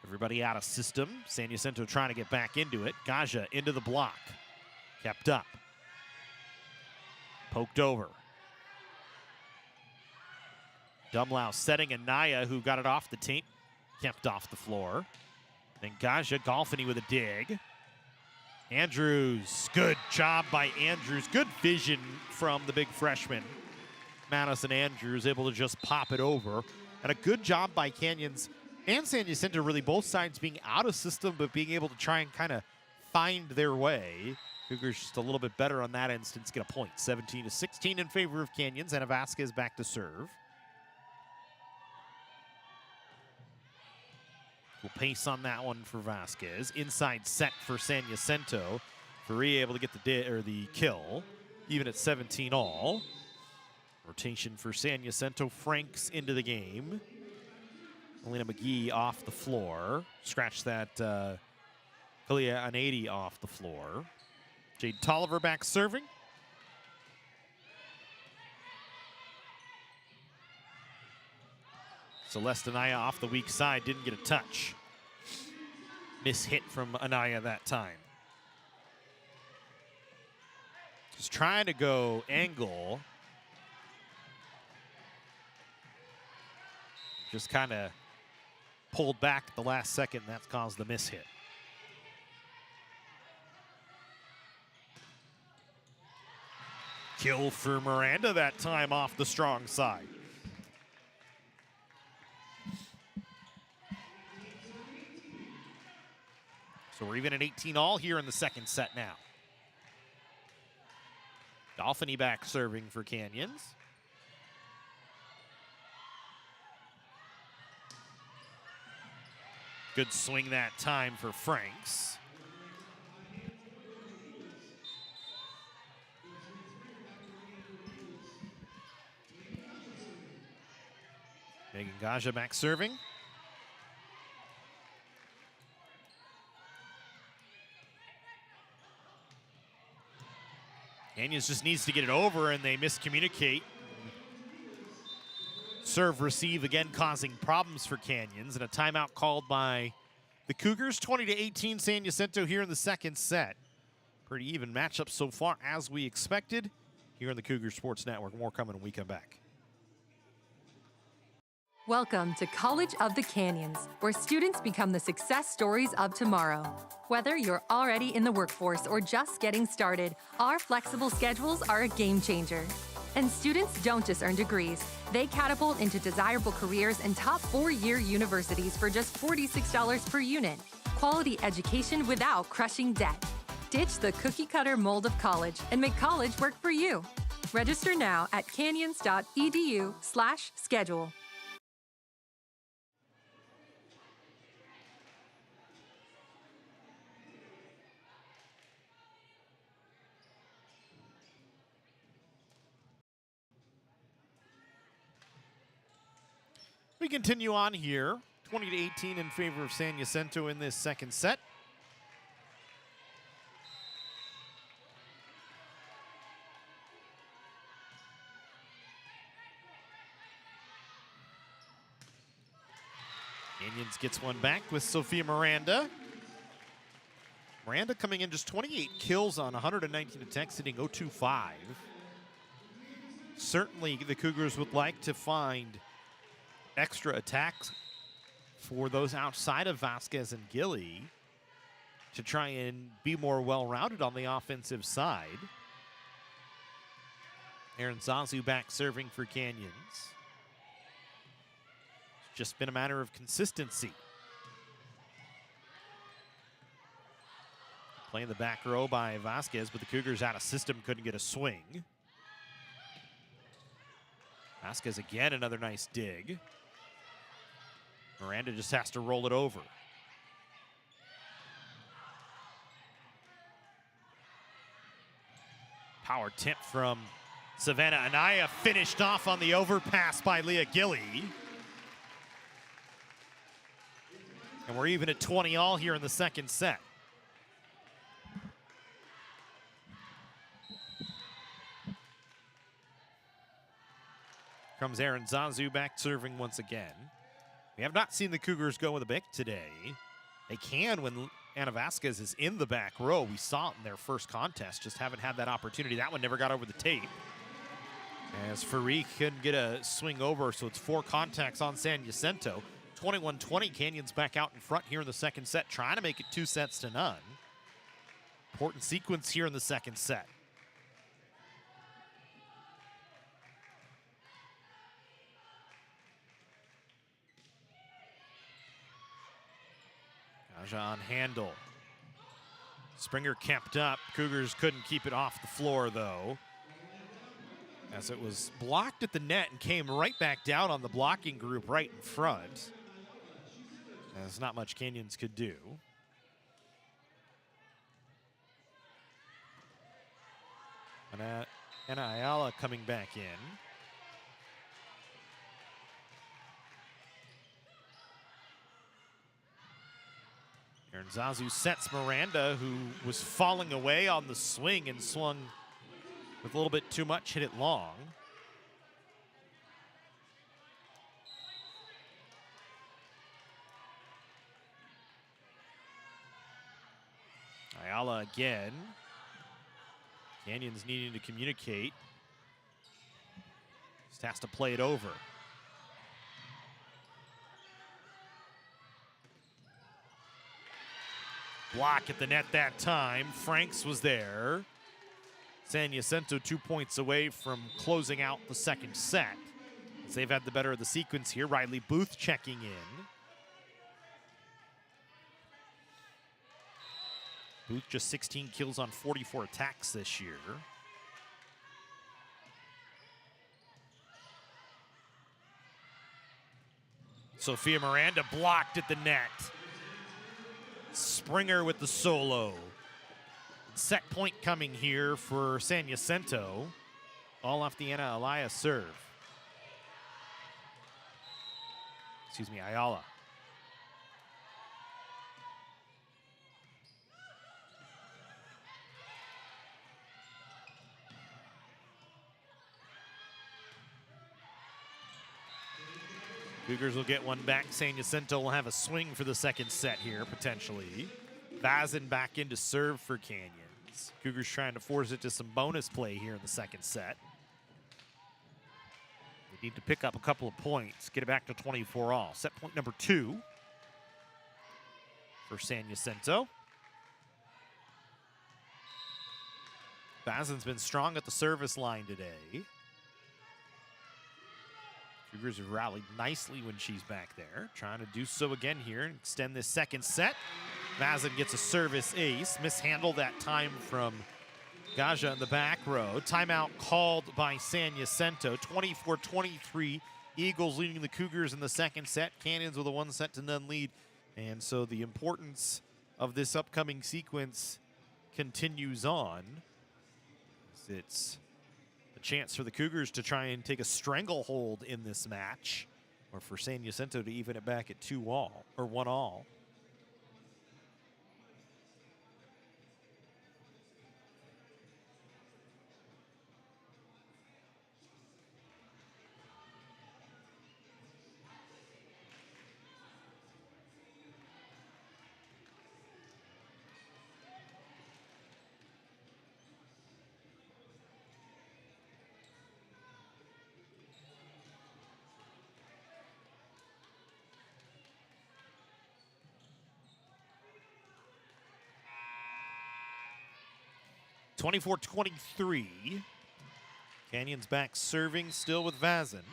S1: Everybody out of system. San Jacinto trying to get back into it. Gaja into the block. Kept up. Poked over. Dumlow setting Anaya, who got it off the tape. Kept off the floor. Then Gaja, Golfany with a dig. Andrews, good job by Andrews. Good vision from the big freshman. Madison Andrews able to just pop it over. And a good job by Canyons and San Jacinto, really both sides being out of system, but being able to try and kind of find their way. Cougars just a little bit better on that instance, get a point. 17-16 in favor of Canyons. Anna Vasquez back to serve. Cool pace on that one for Vasquez. Inside set for San Jacinto. Faree able to get the kill, even at 17-all. Rotation for San Jacinto. Franks into the game. Elena McGee off the floor. Scratch that Kalia Anady off the floor. Jade Tolliver back serving. Celeste Anaya off the weak side, didn't get a touch. Miss hit from Anaya that time. Just trying to go angle. Just kind of pulled back at the last second, and that's caused the miss hit. Kill for Miranda that time off the strong side. So we're even at 18-all here in the second set now. Golfany back serving for Canyons. Good swing that time for Franks. Megan Gaja back serving. Canyons just needs to get it over, and they miscommunicate. Serve receive again causing problems for Canyons, and a timeout called by the Cougars. 20-18 San Jacinto here in the second set. Pretty even matchup so far as we expected here on the Cougar Sports Network. More coming when we come back.
S9: Welcome to College of the Canyons, where students become the success stories of tomorrow. Whether you're already in the workforce or just getting started, our flexible schedules are a game changer. And students don't just earn degrees, they catapult into desirable careers and top 4-year universities for just $46 per unit. Quality education without crushing debt. Ditch the cookie-cutter mold of college and make college work for you. Register now at canyons.edu/schedule.
S1: We continue on here, 20-18 in favor of San Jacinto in this second set. Canyons gets one back with Sophia Miranda. Miranda coming in just 28 kills on 119 attempts, hitting 0.25. Certainly the Cougars would like to find extra attacks for those outside of Vasquez and Gilly to try and be more well-rounded on the offensive side. Aaron Zazu back serving for Canyons. It's just been a matter of consistency. Playing the back row by Vasquez, but the Cougars out of system, couldn't get a swing. Vasquez again, another nice dig. Miranda just has to roll it over. Power tip from Savannah Anaya, finished off on the overpass by Leah Gilly. And we're even at 20 all here in the second set. Comes Aaron Zazu back serving once again. We have not seen the Cougars go with a pick today. They can when Anna Vasquez is in the back row. We saw it in their first contest, just haven't had that opportunity. That one never got over the tape. As Farik couldn't get a swing over, so it's 4 contacts on San Jacinto. 21-20, Canyons back out in front here in the second set, trying to make it 2-0. Important sequence here in the second set. Aja on handle. Springer kept up. Cougars couldn't keep it off the floor, though, as it was blocked at the net and came right back down on the blocking group right in front. There's not much Canyons could do. And Anna Ayala coming back in. Aaron Zazu sets Miranda, who was falling away on the swing and swung with a little bit too much, hit it long. Ayala again. Canyons needing to communicate. Just has to play it over. Block at the net that time. Franks was there. San Jacinto 2 points away from closing out the second set, as they've had the better of the sequence here. Riley Booth checking in. Booth just 16 kills on 44 attacks this year. Sophia Miranda blocked at the net. Springer with the solo. Set point coming here for San Jacinto. All off the Anna Elias serve. Excuse me, Ayala. Cougars will get one back. San Jacinto will have a swing for the second set here, potentially. Vazin back into serve for Canyons. Cougars trying to force it to some bonus play here in the second set. They need to pick up a couple of points, get it back to 24 all. Set point number 2 for San Jacinto. Vazin's been strong at the service line today. Cougars have rallied nicely when she's back there. Trying to do so again here and extend this second set. Vazin gets a service ace. Mishandled that time from Gaja in the back row. Timeout called by San Jacinto. 24-23. Eagles leading the Cougars in the second set. Canyons with a 1-set-to-none lead. And so the importance of this upcoming sequence continues on. It's a chance for the Cougars to try and take a stranglehold in this match, or for San Jacinto to even it back at 2-all or 1-all. (24-23). Canyons back serving still with Vazin.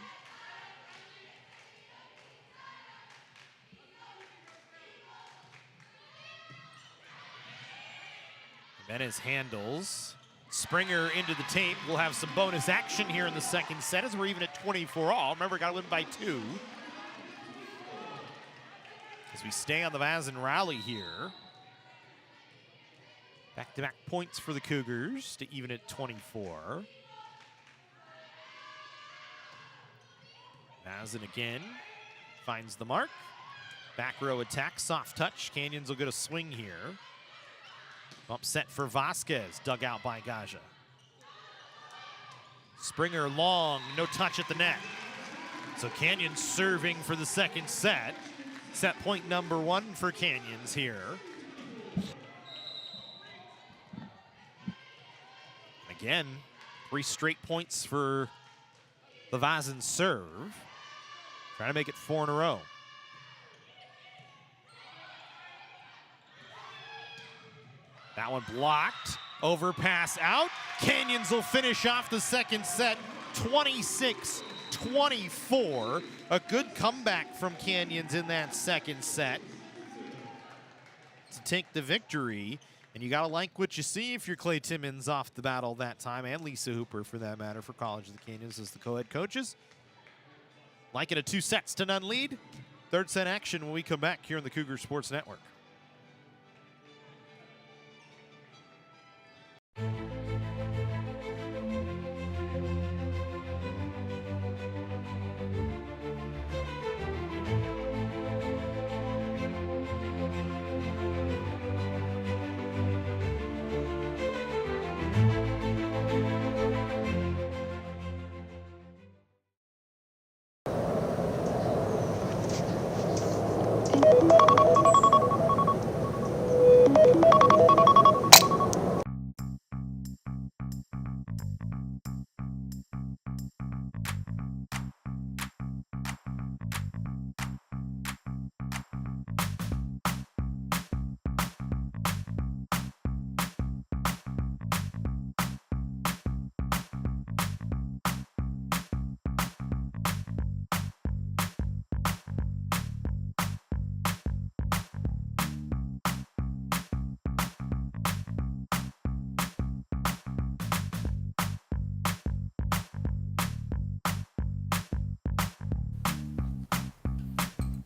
S1: Jimenez handles. Springer into the tape. We'll have some bonus action here in the second set as we're even at 24 all. Remember, got to win by 2. As we stay on the Vazin rally here. Back-to-back points for the Cougars to even at 24. Vazin again finds the mark. Back row attack, soft touch. Canyons will get a swing here. Bump set for Vasquez, dug out by Gaja. Springer long, no touch at the net. So Canyons serving for the second set. Set point number 1 for Canyons here. Again, 3 straight points for the Vazin serve. Trying to make it 4 in a row. That one blocked. Overpass out. Canyons will finish off the second set 26-24. A good comeback from Canyons in that second set to take the victory. And you gotta like what you see if you're Clay Timmons off the battle that time, and Lisa Hooper for that matter, for College of the Canyons as the co-head coaches. Liking a 2-sets-to-none lead. Third set action when we come back here on the Cougar Sports Network.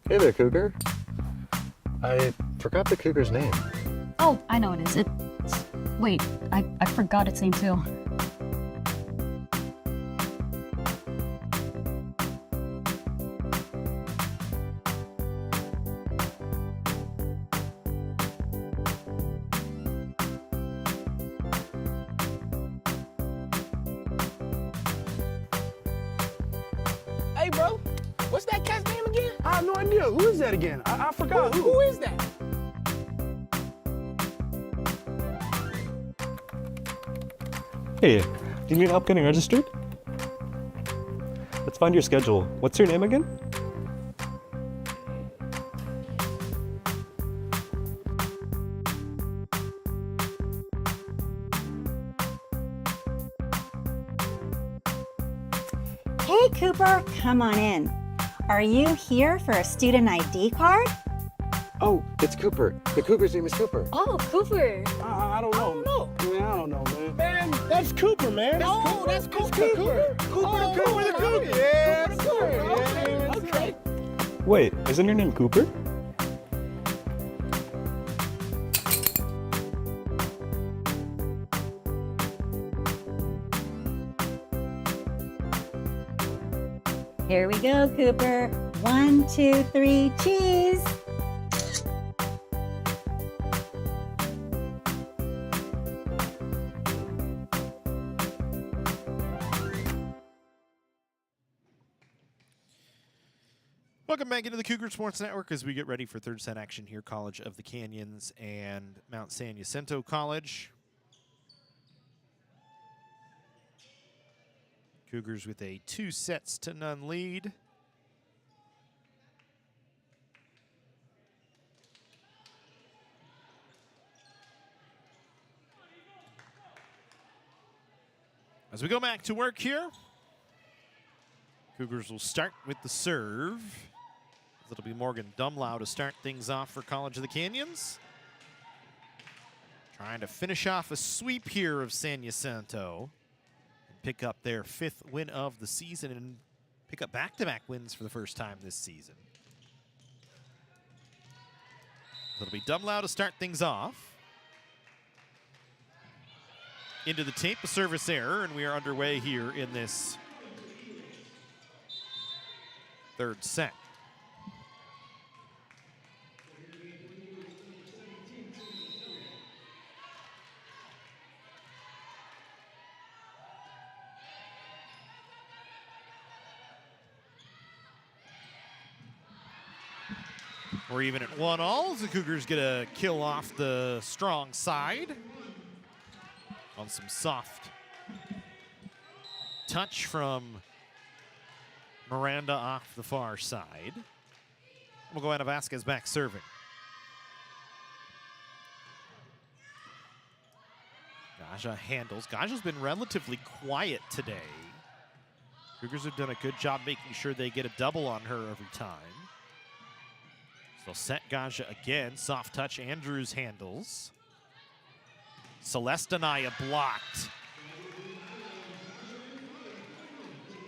S10: Hey there, Cougar. I forgot the Cougar's name.
S11: Oh, I know it is. Wait, I forgot its name too.
S7: Hey, bro, what's that cat's name again?
S12: I have no idea. Who is that again? I forgot. Who is that?
S13: Hey, do you need help getting registered? Let's find your schedule. What's your name again?
S14: Hey, Cooper, come on in. Are you here for a student ID card?
S10: Oh, it's Cooper. The Cougar's name is Cooper.
S14: Oh, Cooper.
S12: I don't know. Man, I don't know, man. Man, that's Cooper, man. That's Cooper. Cooper the Cougar. Yeah, that's Cooper. Okay.
S13: Wait, isn't your name Cooper?
S14: Here we go, Cooper. 1, 2, 3, cheese.
S1: Welcome back into the Cougar Sports Network as we get ready for third set action here. College of the Canyons and Mount San Jacinto College. Cougars with a 2-0 lead. As we go back to work here, Cougars will start with the serve. It'll be Morgan Dumlau to start things off for College of the Canyons. Trying to finish off a sweep here of San Jacinto. Pick up their 5th win of the season and pick up back-to-back wins for the first time this season. It'll be Dumlau to start things off. Into the tape, a service error, and we are underway here in this third set. We're even at 1-all as the Cougars get a kill off the strong side on some soft touch from Miranda off the far side. We'll go out of Vasquez back serving. Gaja handles. Gaja's been relatively quiet today. Cougars have done a good job making sure they get a double on her every time. So set Gaja again. Soft touch. Andrews handles. Celestinaya blocked.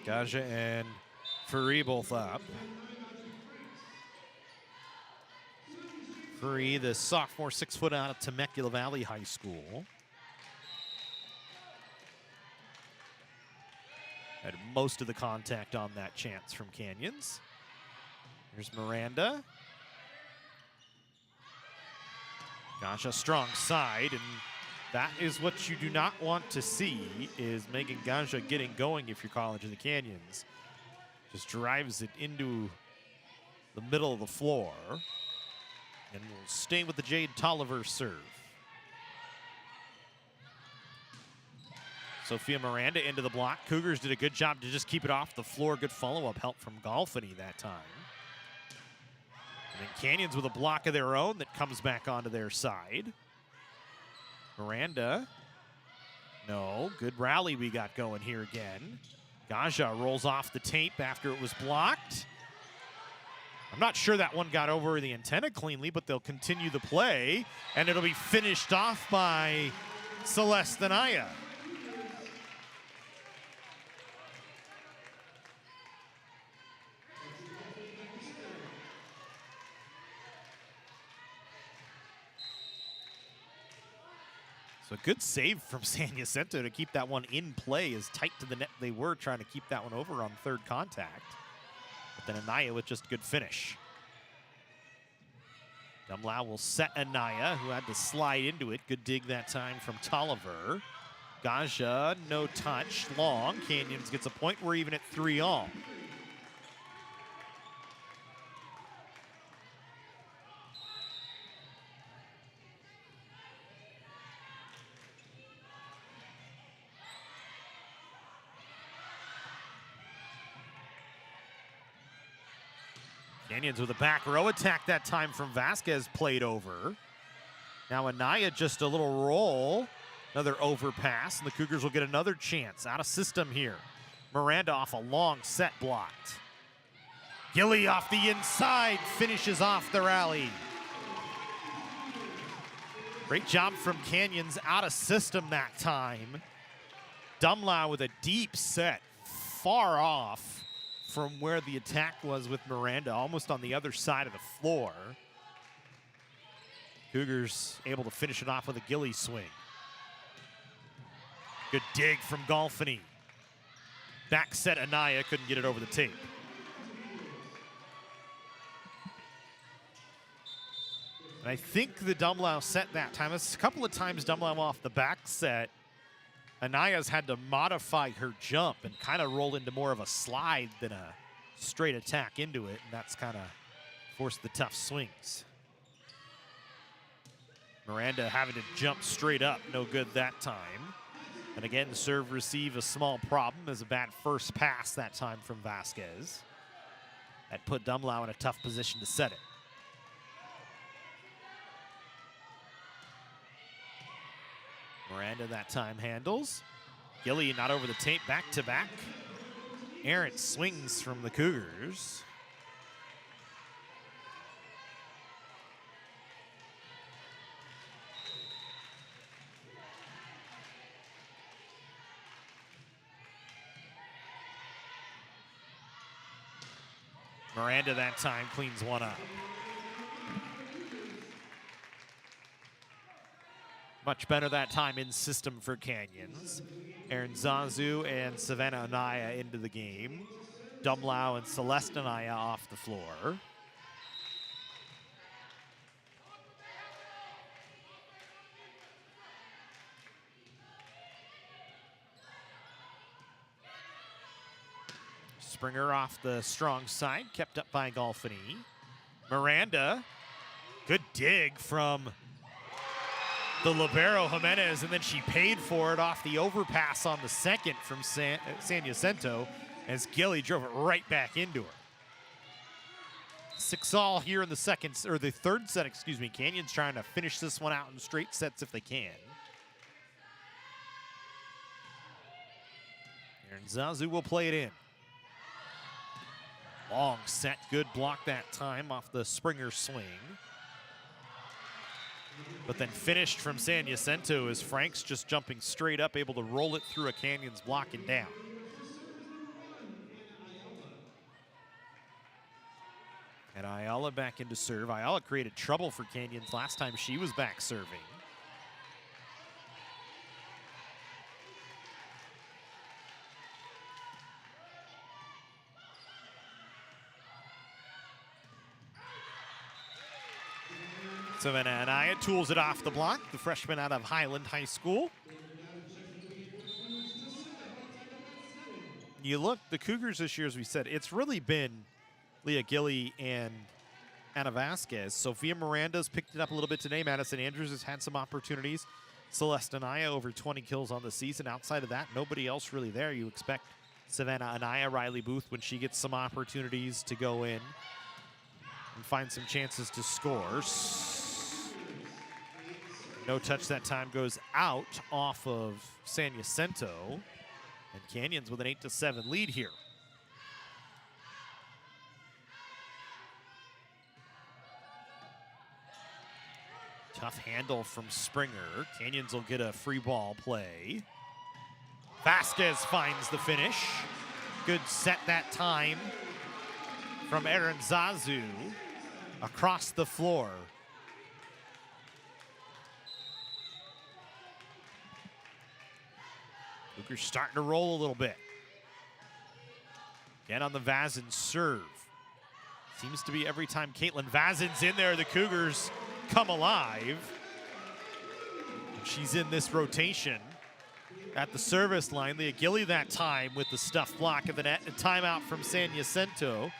S1: Gaja and Furry both up. Furry, the sophomore, 6 foot out of Temecula Valley High School. Had most of the contact on that chance from Canyons. Here's Miranda. Gaja strong side, and that is what you do not want to see, is Megan Gaja getting going if you're College of the Canyons. Just drives it into the middle of the floor. And we'll stay with the Jade Tolliver serve. Sophia Miranda into the block. Cougars did a good job to just keep it off the floor. Good follow-up help from Golfany that time. And then Canyons with a block of their own that comes back onto their side. Miranda. No, good rally we got going here again. Gaja rolls off the tape after it was blocked. I'm not sure that one got over the antenna cleanly, but they'll continue the play, and it'll be finished off by Celestinaya. So a good save from San Jacinto to keep that one in play, as tight to the net they were, trying to keep that one over on third contact. But then Anaya with just good finish. Dumlau will set Anaya, who had to slide into it. Good dig that time from Tolliver. Gaja, no touch, long. Canyons gets a point. We're even at 3-all.
S2: Canyons with a back row attack that time from Vasquez played over. Now Anaya just a little roll. Another overpass, and the Cougars will get another chance. Out of system here. Miranda off a long set blocked. Gilly off the inside, finishes off the rally. Great job from Canyons, out of system that time. Dumlau with a deep set, far off from where the attack was with Miranda, almost on the other side of the floor. Cougars able to finish it off with a Gilly swing. Good dig from Golfini. Back set Anaya, couldn't get it over the tape. And I think the Dumlau set that time, it's a couple of times Dumlau off the back set. Anaya's had to modify her jump and kind of roll into more of a slide than a straight attack into it, and that's kind of forced the tough swings. Miranda having to jump straight up, no good that time. And again, serve receive a small problem as a bad first pass that time from Vasquez. That put Dumlau in a tough position to set it. Miranda that time handles. Gilly not over the tape, back to back. Errant swings from the Cougars. Miranda that time cleans one up. Much better that time in system for Canyons. Aaron Zazu and Savannah Anaya into the game. Dumlau and Celeste Anaya off the floor. Springer off the strong side, kept up by Golfini. Miranda, good dig from the libero Jimenez, and then she paid for it off the overpass on the second from San Jacinto as Gilly drove it right back into her. 6-all here in the third set, excuse me. Canyons trying to finish this one out in straight sets if they can. Aaron Zazu will play it in. Long set, good block that time off the Springer swing. But then finished from San Jacinto as Frank's just jumping straight up, able to roll it through a Canyons block and down. And Ayala back into serve. Ayala created trouble for Canyons last time she was back serving. Savannah Anaya tools it off the block, the freshman out of Highland High School. You look, the Cougars this year, as we said, it's really been Leah Gilly and Anna Vasquez. Sophia Miranda's picked it up a little bit today. Madison Andrews has had some opportunities. Celeste Anaya over 20 kills on the season. Outside of that, nobody else really there. You expect Savannah Anaya, Riley Booth, when she gets some opportunities to go in and find some chances to score. No touch that time goes out off of San Jacinto. And Canyons with an 8-7 lead here. Tough handle from Springer. Canyons will get a free ball play. Vasquez finds the finish. Good set that time from Aaron Zazu across the floor. Cougars starting to roll a little bit. Again on the Vazin serve. Seems to be every time Caitlin Vazin's in there, the Cougars come alive. She's in this rotation at the service line. Leah Gilly that time with the stuff block of the net. A timeout from San Jacinto.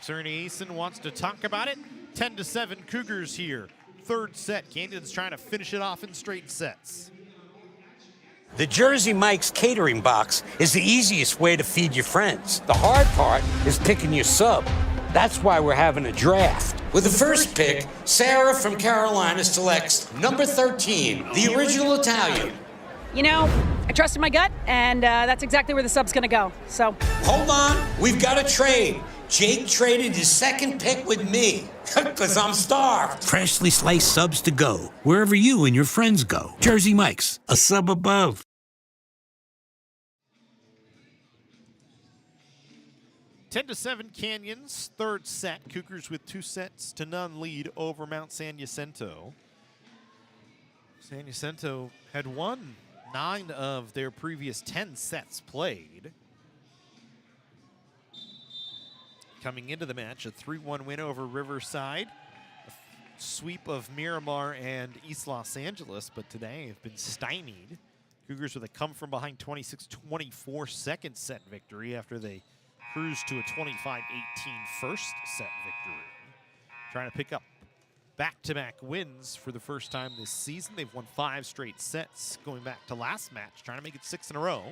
S2: Cerny Eason wants to talk about it. 10-7 Cougars here. Third set. Canyons trying to finish it off in straight sets.
S15: The Jersey Mike's catering box is the easiest way to feed your friends. The hard part is picking your sub. That's why we're having a draft. With the first pick, Sarah from Carolina selects number 13, the original Italian.
S16: You know, I trusted my gut, and that's exactly where the sub's gonna go, so.
S15: Hold on, we've got a trade. Jake traded his second pick with me, because I'm starved. Freshly sliced subs to go, wherever you and your friends go. Jersey Mike's, a sub above.
S1: 10-7 Canyons, third set. Cougars with 2-0 lead over Mount San Jacinto. San Jacinto had won 9 of their previous 10 sets played. Coming into the match, a 3-1 win over Riverside. A sweep of Miramar and East Los Angeles, but today have been stymied. Cougars with a come-from-behind 26-24 second set victory after they cruised to a 25-18 first set victory. Trying to pick up back-to-back wins for the first time this season. They've won 5 straight sets going back to last match, trying to make it 6 in a row.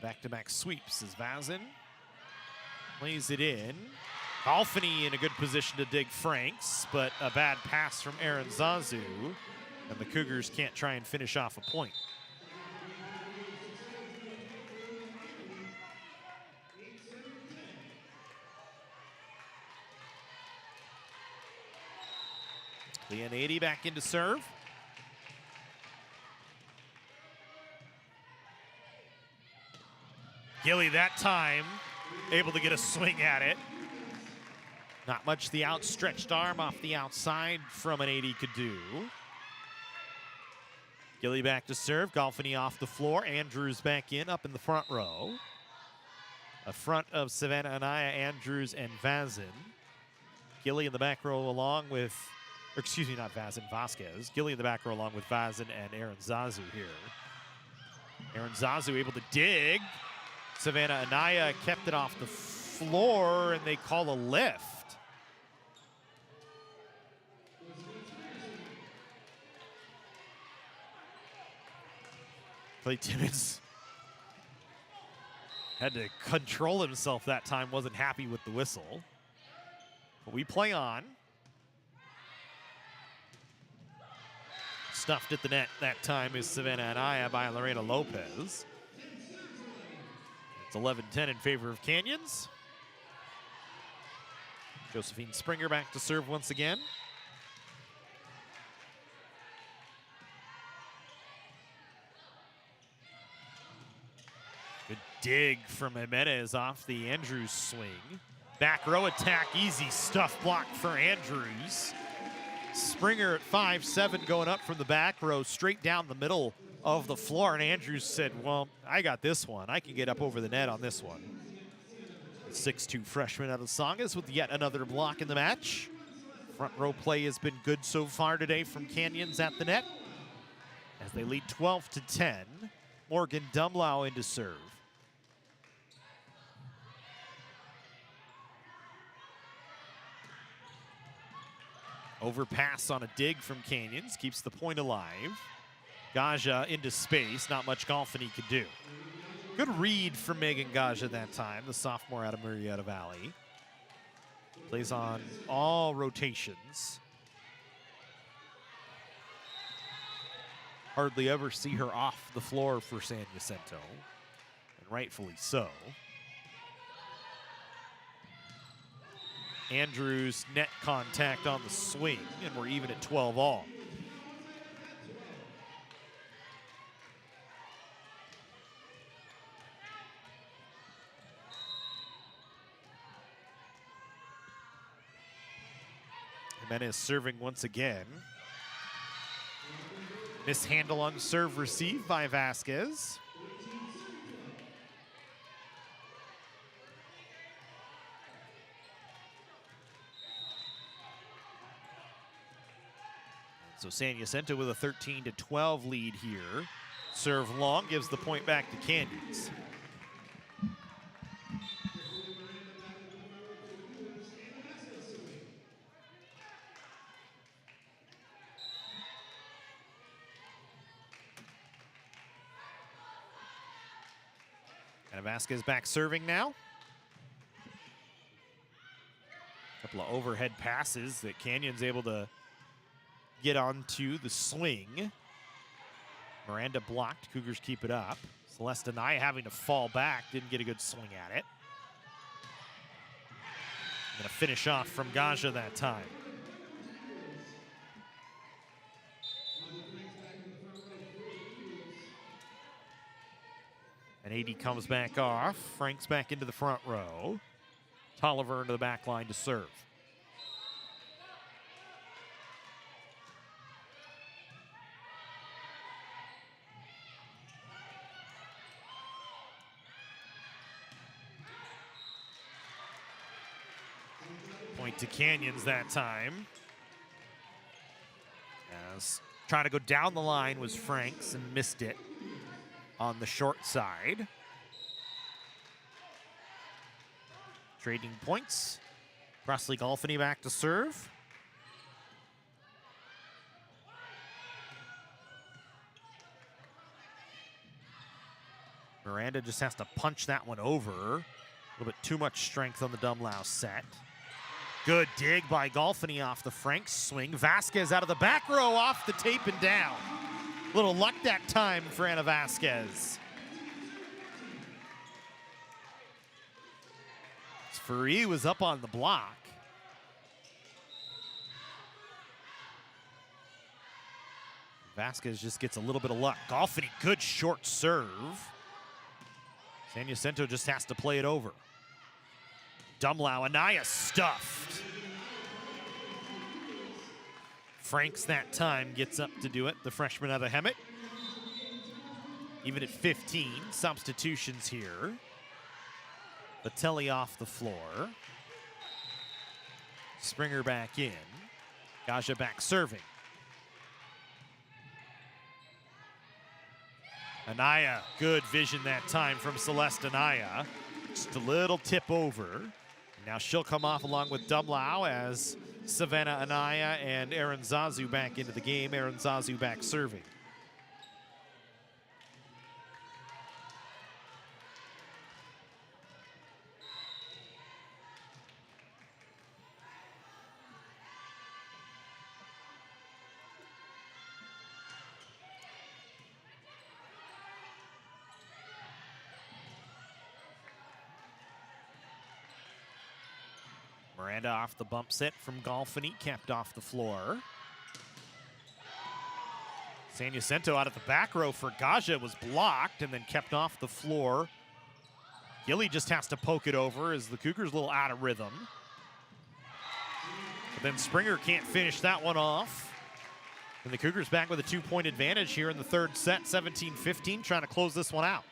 S1: Back-to-back sweeps as Vazin plays it in. Golfany in a good position to dig Franks, but a bad pass from Aaron Zazu, and the Cougars can't try and finish off a point. Leonati back into serve. Gilly that time able to get a swing at it. Not much the outstretched arm off the outside from an 80 could do. Gilly back to serve. Golfany off the floor. Andrews back in, up in the front row. A front of Savannah Anaya, Andrews, and Vazin. Gilly in the back row along with, or excuse me, not Vazin, Vasquez. Gilly in the back row along with Vazin and Aaron Zazu here. Aaron Zazu able to dig. Savannah Anaya kept it off the floor, and they call a lift. Clay Timmons had to control himself that time, wasn't happy with the whistle. But we play on. Stuffed at the net that time is Savannah Anaya by Lorena Lopez. It's 11-10 in favor of Canyons. Josephine Springer back to serve once again. Good dig from Jimenez off the Andrews swing. Back row attack, easy stuff blocked for Andrews. Springer at 5'7", going up from the back row, straight down the middle of the floor, and Andrews said, well, I got this one. I can get up over the net on this one. 6'2" freshman out of Songas with yet another block in the match. Front row play has been good so far today from Canyons at the net, as they lead 12-10. Morgan Dumlau into serve. Overpass on a dig from Canyons, keeps the point alive. Gaja into space, not much Golfany could do. Good read from Megan Gaja that time, the sophomore out of Murrieta Valley. Plays on all rotations. Hardly ever see her off the floor for San Jacinto, and rightfully so. Andrews net contact on the swing, and we're even at 12 all. Jimenez serving once again. Mishandle on serve receive by Vasquez. So San Jacinto with a 13-12 lead here. Serve long, gives the point back to Canyons. And Vasquez back serving now. couple of overhead passes that Canyon's able to get onto the swing. Miranda blocked. Cougars keep it up. Celeste Anaya having to fall back. Didn't get a good swing at it. Going to finish off from Gaja that time. And 80 comes back off. Frank's back into the front row. Tolliver into the back line to serve. Point to Canyons that time. As trying to go down the line was Franks and missed it on the short side. Trading points. Presley Golfany back to serve. Miranda just has to punch that one over. A little bit too much strength on the Dumlau set. Good dig by Golfany off the Franks swing. Vasquez out of the back row off the tape and down. Little luck that time for Anna Vasquez. Free was up on the block. Vasquez just gets a little bit of luck. Golfany, good short serve. Jacinto just has to play it over. Dumlau, Anaya stuffed. Franks that time gets up to do it, the freshman out of Hemet. Even at 15, substitutions here. Batelli off the floor. Springer back in. Gaja back serving. Anaya, good vision that time from Celeste Anaya. Just a little tip over. Now she'll come off along with Dumlau as Savannah Anaya and Aaron Zazu back into the game. Aaron Zazu back serving. Miranda off the bump set from Golfany, kept off the floor. Jacinto out of the back row for Gaja was blocked and then kept off the floor. Gilly just has to poke it over as the Cougars a little out of rhythm. But then Springer can't finish that one off. And the Cougars back with a 2-point advantage here in the third set, 17-15, trying to close this one out.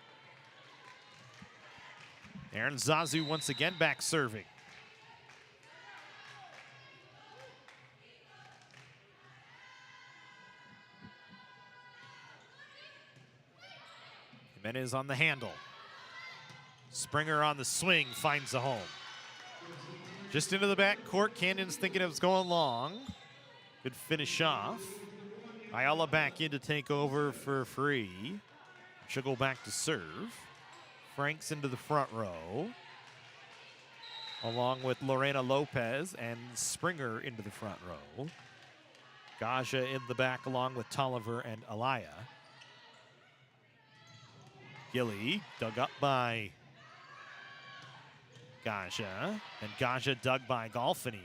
S1: Aaron Zazu once again back serving. Jimenez on the handle. Springer on the swing, finds the home. Just into the back court, Canyon's thinking it was going long. Good finish off. Ayala back in to take over for Free. She'll go back to serve. Franks into the front row. Along with Lorena Lopez and Springer into the front row. Gaja in the back along with Tolliver and Alaya. Gilly dug up by Gaja, and Gaja dug by Golfany.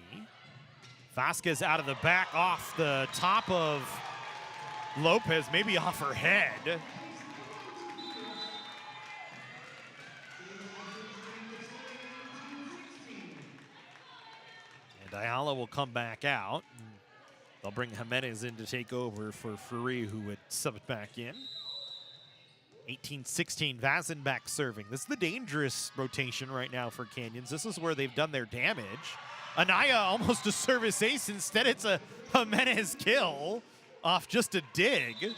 S1: Vasquez out of the back off the top of Lopez, maybe off her head. And Ayala will come back out. They'll bring Jimenez in to take over for Free, who would sub it back in. 18-16, Vazin back serving. This is the dangerous rotation right now for Canyons. This is where they've done their damage. Anaya almost a service ace. Instead, it's a Jimenez kill off just a dig. It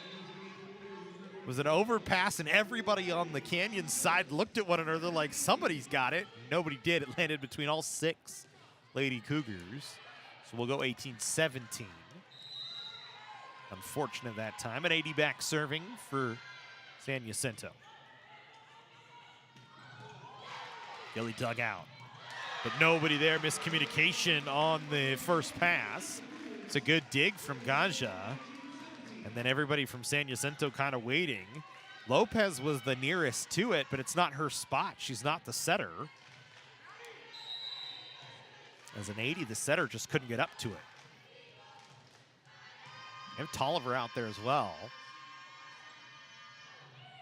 S1: was an overpass, and everybody on the Canyon side looked at one another like somebody's got it. Nobody did. It landed between all 6 Lady Cougars. So we'll go 18-17. Unfortunate that time. An 80 back serving for Jacinto. Gilly dug out. But nobody there. Miscommunication on the first pass. It's a good dig from Gaja. And then everybody from San Jacinto kind of waiting. Lopez was the nearest to it, but it's not her spot. She's not the setter. As an 80, the setter just couldn't get up to it. We have Tolliver out there as well,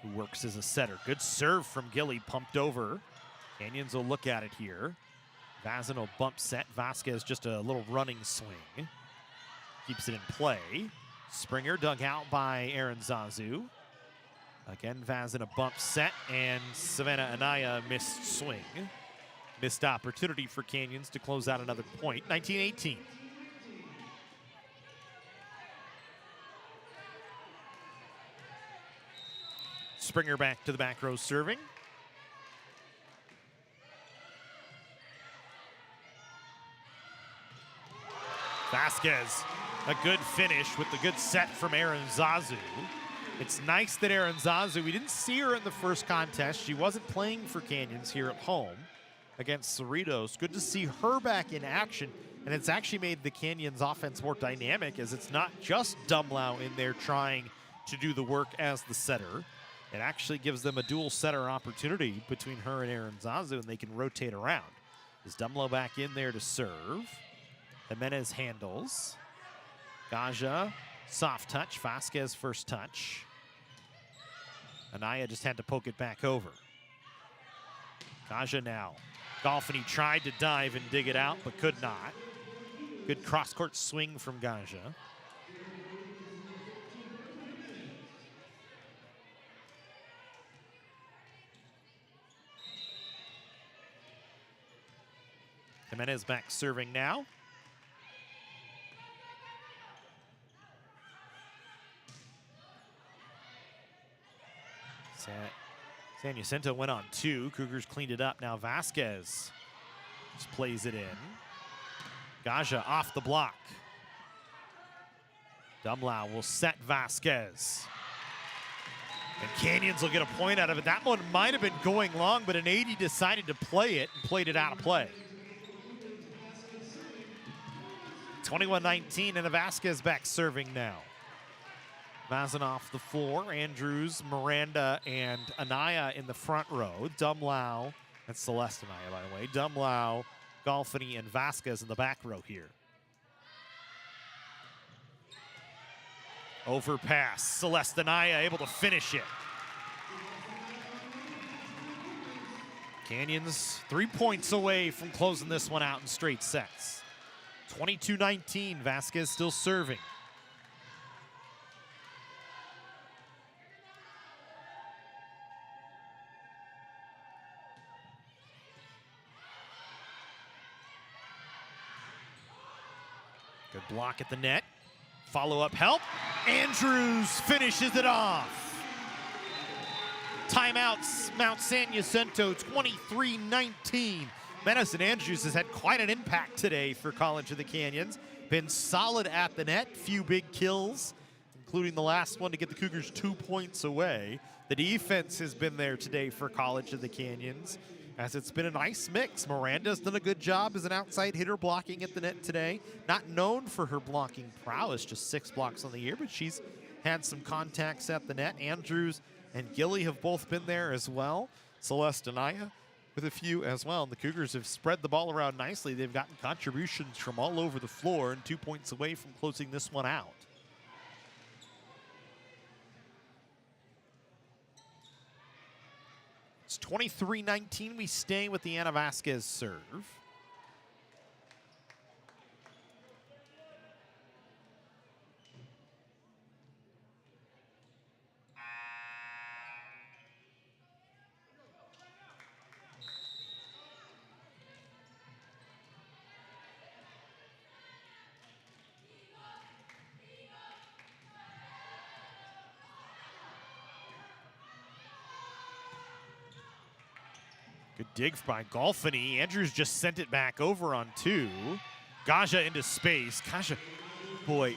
S1: who works as a setter. Good serve from Gilly, pumped over. Canyons will look at it here. Vazin will bump set. Vasquez just a little running swing. Keeps it in play. Springer dug out by Aaron Zazu. Again, Vazin a bump set, and Savannah Anaya missed swing. Missed opportunity for Canyons to close out another point. 19-18. Springer back to the back row serving. Vasquez, a good finish with the good set from Aaron Zazu. It's nice that Aaron Zazu, we didn't see her in the first contest. She wasn't playing for Canyons here at home against Cerritos. Good to see her back in action, and it's actually made the Canyons offense more dynamic, as it's not just Dumlau in there trying to do the work as the setter. It actually gives them a dual setter opportunity between her and Aaron Zazu, and they can rotate around. Is Dumlau back in there to serve? Jimenez handles. Gaja, soft touch. Vasquez, first touch. Anaya just had to poke it back over. Gaja now. Golfini tried to dive and dig it out, but could not. Good cross-court swing from Gaja. Jimenez back serving now. San Jacinto went on two. Cougars cleaned it up. Now Vasquez just plays it in. Gaja off the block. Dumlau will set Vasquez. And Canyons will get a point out of it. That one might have been going long, but an 80 decided to play it and played it out of play. 21-19, and Vasquez back serving now. Vazin off the floor. Andrews, Miranda, and Anaya in the front row. Dumlau, that's Celeste Anaya, by the way. Dumlau, Golfini, and Vasquez in the back row here. Overpass. Celeste Anaya able to finish it. Canyons 3 points away from closing this one out in straight sets. 22-19, Vasquez still serving. Good block at the net. Follow-up help. Andrews finishes it off. Timeouts, Mount San Jacinto, 23-19. Madison Andrews has had quite an impact today for College of the Canyons. Been solid at the net, few big kills, including the last one to get the Cougars 2 points away. The defense has been there today for College of the Canyons, as it's been a nice mix. Miranda's done a good job as an outside hitter blocking at the net today. Not known for her blocking prowess, just 6 blocks on the year, but she's had some contacts at the net. Andrews and Gilly have both been there as well. Celeste Anaya with a few as well. And the Cougars have spread the ball around nicely. They've gotten contributions from all over the floor and 2 points away from closing this one out. It's 23-19. We stay with the Ana Vasquez serve. Good dig by Golfini. Andrews just sent it back over on 2. Gaja into space. Gaja boy,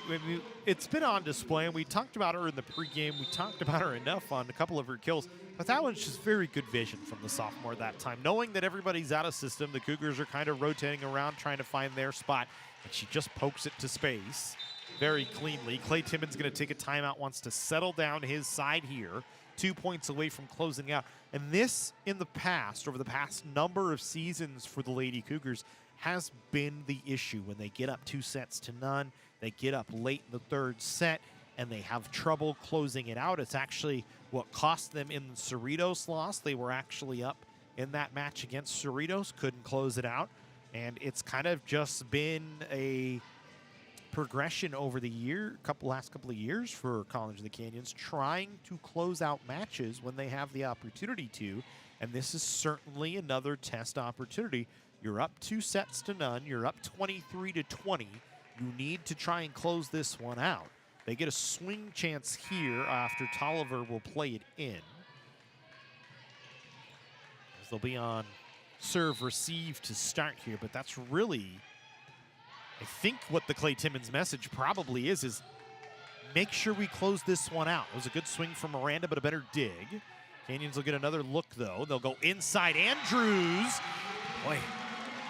S1: it's been on display, and we talked about her in the pregame. We talked about her enough on a couple of her kills, but that one's just very good vision from the sophomore that time. Knowing that everybody's out of system, the Cougars are kind of rotating around trying to find their spot, and she just pokes it to space very cleanly. Clay Timmons going to take a timeout, wants to settle down his side here. 2 points away from closing out. And this, in the past, over the past number of seasons for the Lady Cougars, has been the issue. When they get up 2-0, they get up late in the third set, and they have trouble closing it out. It's actually what cost them in the Cerritos loss. They were actually up in that match against Cerritos, couldn't close it out. And it's kind of just been a progression over the last couple of years for College of the Canyons, trying to close out matches when they have the opportunity to. And this is certainly another test opportunity. You're up 2-0. You're up 23-20. You need to try and close this one out. They get a swing chance here after Tolliver will play it in. As they'll be on serve receive to start here, but that's really, I think, what the Clay Timmons message probably is make sure we close this one out. It was a good swing from Miranda, but a better dig. Canyons will get another look, though. They'll go inside. Andrews. Boy,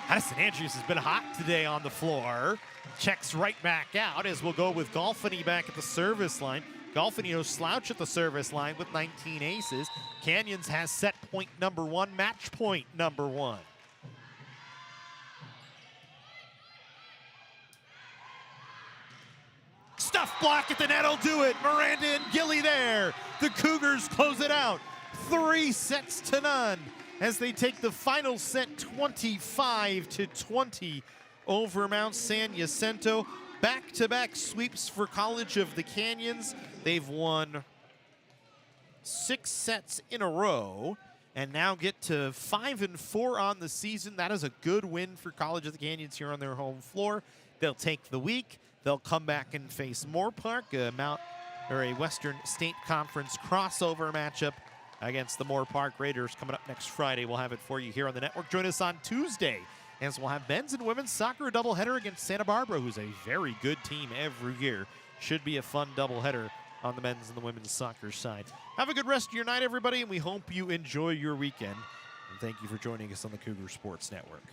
S1: Addison Andrews has been hot today on the floor. Checks right back out as we'll go with Golfini back at the service line. Golfini no slouch at the service line with 19 aces. Canyons has set point number 1, match point number 1. Stuff block at the net will do it. Miranda and Gilly there. The Cougars close it out. 3-0 as they take the final set 25-20 over Mount San Jacinto. Back-to-back sweeps for College of the Canyons. They've won 6 sets in a row and now get to 5-4 on the season. That is a good win for College of the Canyons here on their home floor. They'll take the week. They'll come back and face Moore Park, a Western State Conference crossover matchup against the Moore Park Raiders coming up next Friday. We'll have it for you here on the network. Join us on Tuesday as we'll have men's and women's soccer doubleheader against Santa Barbara, who's a very good team every year. Should be a fun doubleheader on the men's and the women's soccer side. Have a good rest of your night, everybody, and we hope you enjoy your weekend. And thank you for joining us on the Cougar Sports Network.